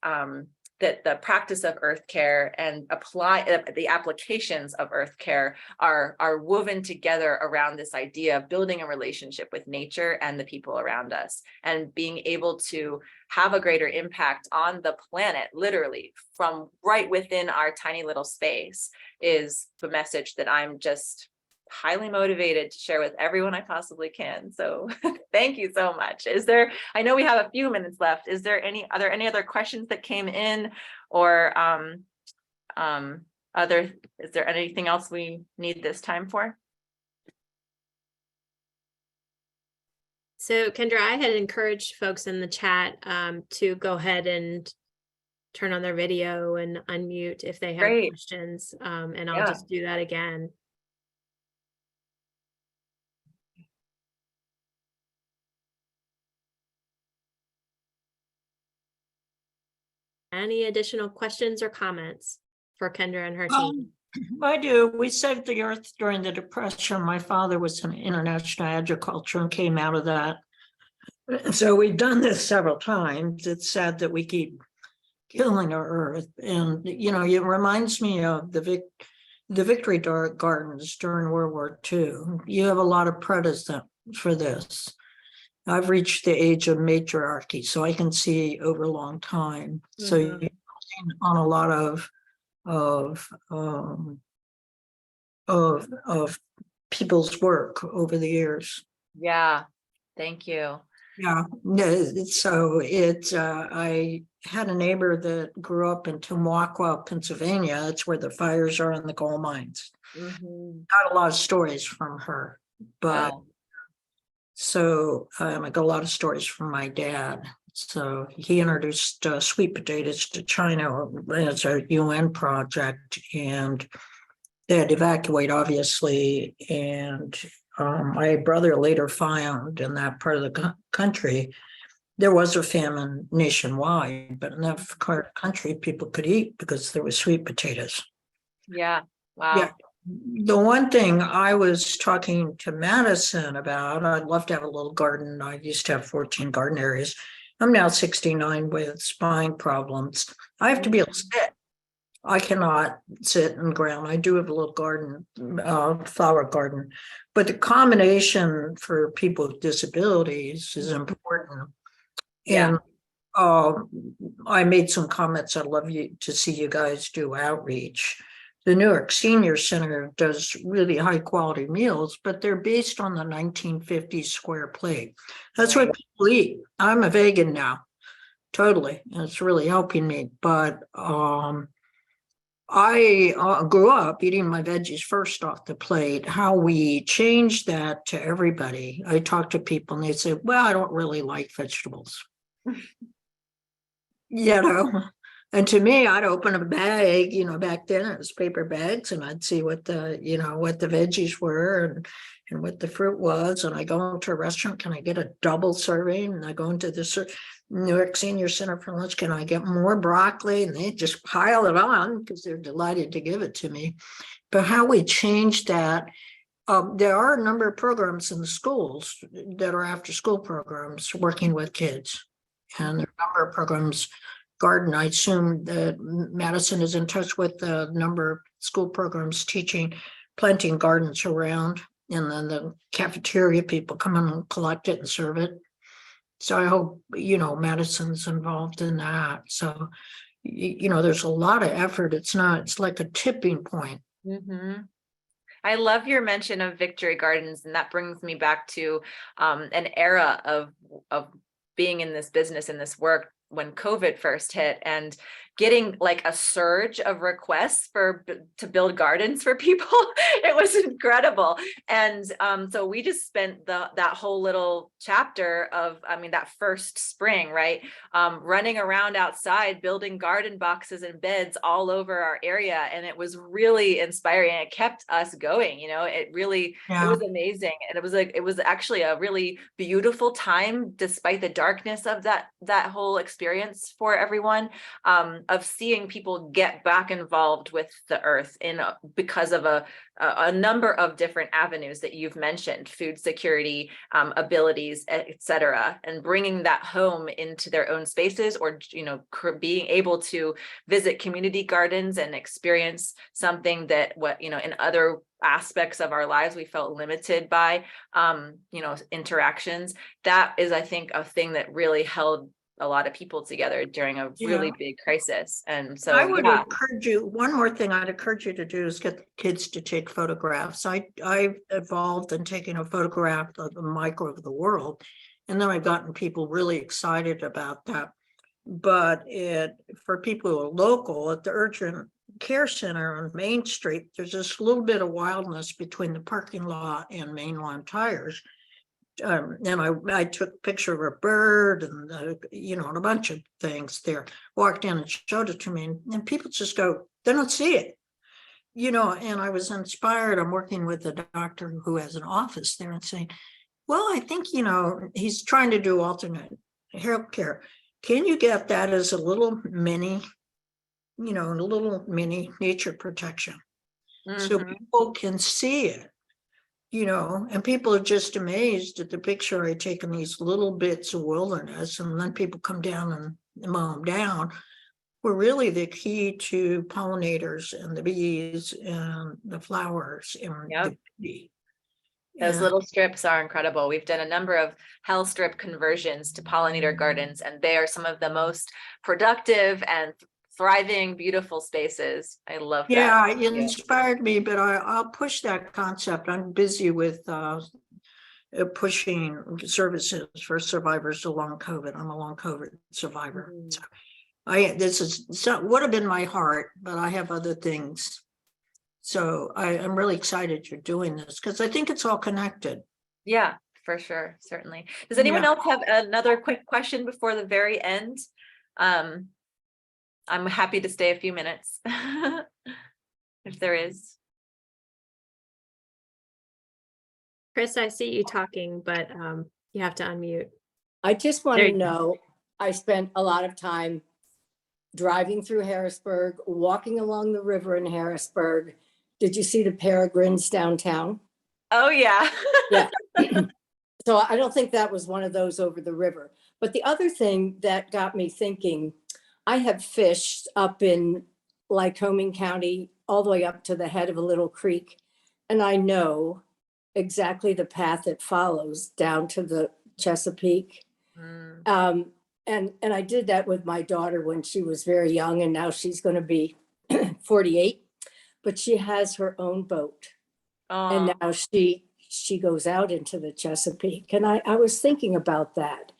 that the practice of earth care and the applications of earth care are woven together around this idea of building a relationship with nature and the people around us, and being able to have a greater impact on the planet, literally from right within our tiny little space, is the message that I'm just highly motivated to share with everyone I possibly can. So thank you so much. I know we have a few minutes left. Are there any other questions that came in, or is there anything else we need this time for? So Kendra, I had encouraged folks in the chat to go ahead and turn on their video and unmute if they have questions. And I'll just do that again. Any additional questions or comments for Kendra and her team? I do. We saved the earth during the Depression. My father was in international agriculture and came out of that. So we've done this several times. It's sad that we keep killing our earth. And, you know, it reminds me of the Victory Gardens during World War II. You have a lot of precedent for this. I've reached the age of matriarchy, so I can see over a long time. So you've seen on a lot of people's work over the years. Yeah, thank you. Yeah, so I had a neighbor that grew up in Tamaqua, Pennsylvania. That's where the fires are in the coal mines. Got a lot of stories from her, but so I got a lot of stories from my dad. So he introduced sweet potatoes to China as a UN project, and they had to evacuate, obviously. And my brother later found in that part of the country, there was a famine nationwide, but in that country, people could eat because there was sweet potatoes. Yeah, wow. Yeah. The one thing I was talking to Madison about, I'd love to have a little garden. I used to have 14 garden areas. I'm now 69 with spine problems. I have to be able to sit. I cannot sit in the ground. I do have a little garden, flower garden, but the combination for people with disabilities is important. Yeah. And I made some comments. I'd love to see you guys do outreach. The Newark Senior Center does really high quality meals, but they're based on the 1950s square plate. That's what people eat. I'm a vegan now, totally, and it's really helping me. But I grew up eating my veggies first off the plate. How we change that to everybody. I talk to people and they say, well, I don't really like vegetables. You know, and to me, I'd open a bag, you know, back then it was paper bags, and I'd see what the veggies were and what the fruit was. And I go into a restaurant, can I get a double serving? And I go into the Newark Senior Center for lunch, can I get more broccoli? And they just pile it on because they're delighted to give it to me. But how we change that, there are a number of programs in the schools that are after school programs working with kids. And there are a number of programs, garden, I assume that Madison is in touch with a number of school programs teaching, planting gardens around, and then the cafeteria people come in and collect it and serve it. So I hope, you know, Madison's involved in that. So, you know, there's a lot of effort. It's like a tipping point. I love your mention of Victory Gardens, and that brings me back to an era of being in this business, in this work, when COVID first hit, and getting like a surge of requests to build gardens for people. It was incredible. And so we just spent that whole little chapter of, that first spring, right? Running around outside, building garden boxes and beds all over our area. And it was really inspiring. It kept us going, you know, it was amazing. And it was actually a really beautiful time, despite the darkness of that whole experience for everyone. of seeing people get back involved with the earth because of a number of different avenues that you've mentioned, food security, abilities, etc., and bringing that home into their own spaces, or being able to visit community gardens and experience something that in other aspects of our lives we felt limited by interactions. That is, I think, a thing that really held a lot of people together during a really big crisis. And so I would encourage you, one more thing I'd encourage you to do is get the kids to take photographs. I've evolved in taking a photograph of the micro of the world, and then I've gotten people really excited about that. But for people who are local, at the urgent care center on Main Street, there's this little bit of wildness between the parking lot and Mainline Tires. And I took a picture of a bird and and a bunch of things there, walked in and showed it to me, and people just go, they don't see it, and I was inspired. I'm working with a doctor who has an office there and saying, well, I think, he's trying to do alternate healthcare. Can you get that as a little mini nature protection? So people can see it. And people are just amazed at the picture I take in these little bits of wilderness, and then people come down and mow them down. We're really the key to pollinators and the bees and the flowers and the bee. Those little strips are incredible. We've done a number of hell strip conversions to pollinator gardens, and they are some of the most productive and thriving, beautiful spaces. I love that. Yeah, it inspired me, but I'll push that concept. I'm busy with pushing services for survivors of long COVID. I'm a long COVID survivor. So this would have been my heart, but I have other things. So I'm really excited you're doing this, because I think it's all connected. Yeah, for sure. Certainly. Does anyone else have another quick question before the very end? I'm happy to stay a few minutes if there is. Chris, I see you talking, but you have to unmute. I just want to know, I spent a lot of time driving through Harrisburg, walking along the river in Harrisburg. Did you see the peregrines downtown? Oh, yeah. Yeah. So I don't think that was one of those over the river. But the other thing that got me thinking, I have fished up in Lycoming County, all the way up to the head of a little creek. And I know exactly the path it follows down to the Chesapeake. And I did that with my daughter when she was very young, and now she's going to be 48, but she has her own boat. And now she goes out into the Chesapeake. And I was thinking about that.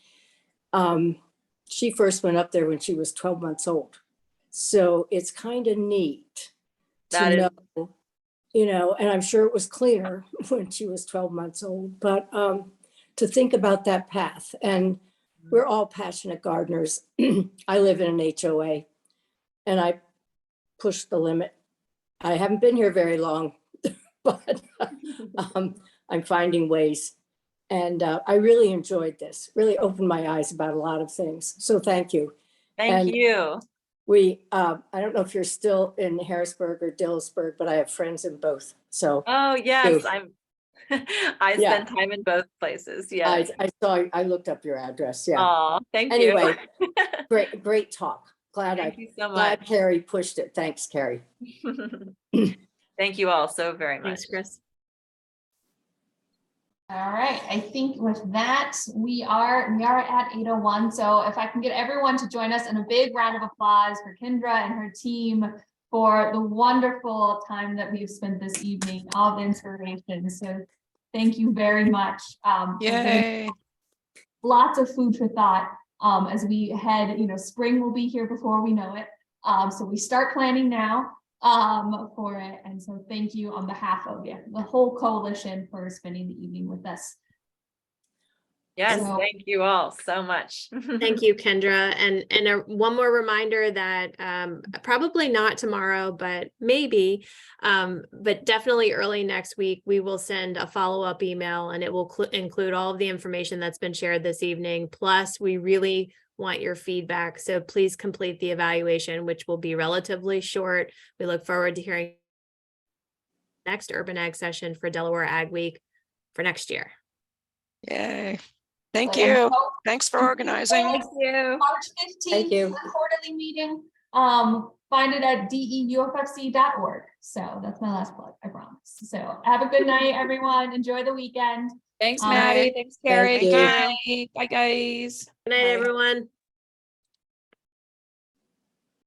She first went up there when she was 12 months old. So it's kind of neat to know, and I'm sure it was cleaner when she was 12 months old, but to think about that path. And we're all passionate gardeners. I live in an HOA and I push the limit. I haven't been here very long, but I'm finding ways. And I really enjoyed this, really opened my eyes about a lot of things. So thank you. Thank you. I don't know if you're still in Harrisburg or Dillsburg, but I have friends in both. So. Oh, yes. I spend time in both places. Yeah. I looked up your address. Yeah. Oh, thank you. Anyway, great talk. Thank you so much. Glad Carrie pushed it. Thanks, Carrie. Thank you all so very much. Thanks, Chris. All right, I think with that, we are at 8:01. So if I can get everyone to join us in a big round of applause for Kendra and her team for the wonderful time that we've spent this evening, all the inspiration. So thank you very much. Yay. Lots of food for thought as we head, spring will be here before we know it. So we start planning now for it. And so thank you on behalf of the whole coalition for spending the evening with us. Yes, thank you all so much. Thank you, Kendra. And one more reminder that probably not tomorrow, but maybe, but definitely early next week, we will send a follow-up email, and it will include all of the information that's been shared this evening. Plus, we really want your feedback. So please complete the evaluation, which will be relatively short. We look forward to hearing next Urban Ag session for Delaware Ag Week for next year. Yay. Thank So, and you. hope- Thanks for organizing. Thank you. March 15th, you. the quarterly meeting. Find it at deufc.org. So that's my last plug, I promise. So have a good night, everyone. Enjoy the weekend. Thanks, All Maddie. right. Thanks, Carrie. Thank Good you. night. Bye, guys. Good night, Bye. everyone.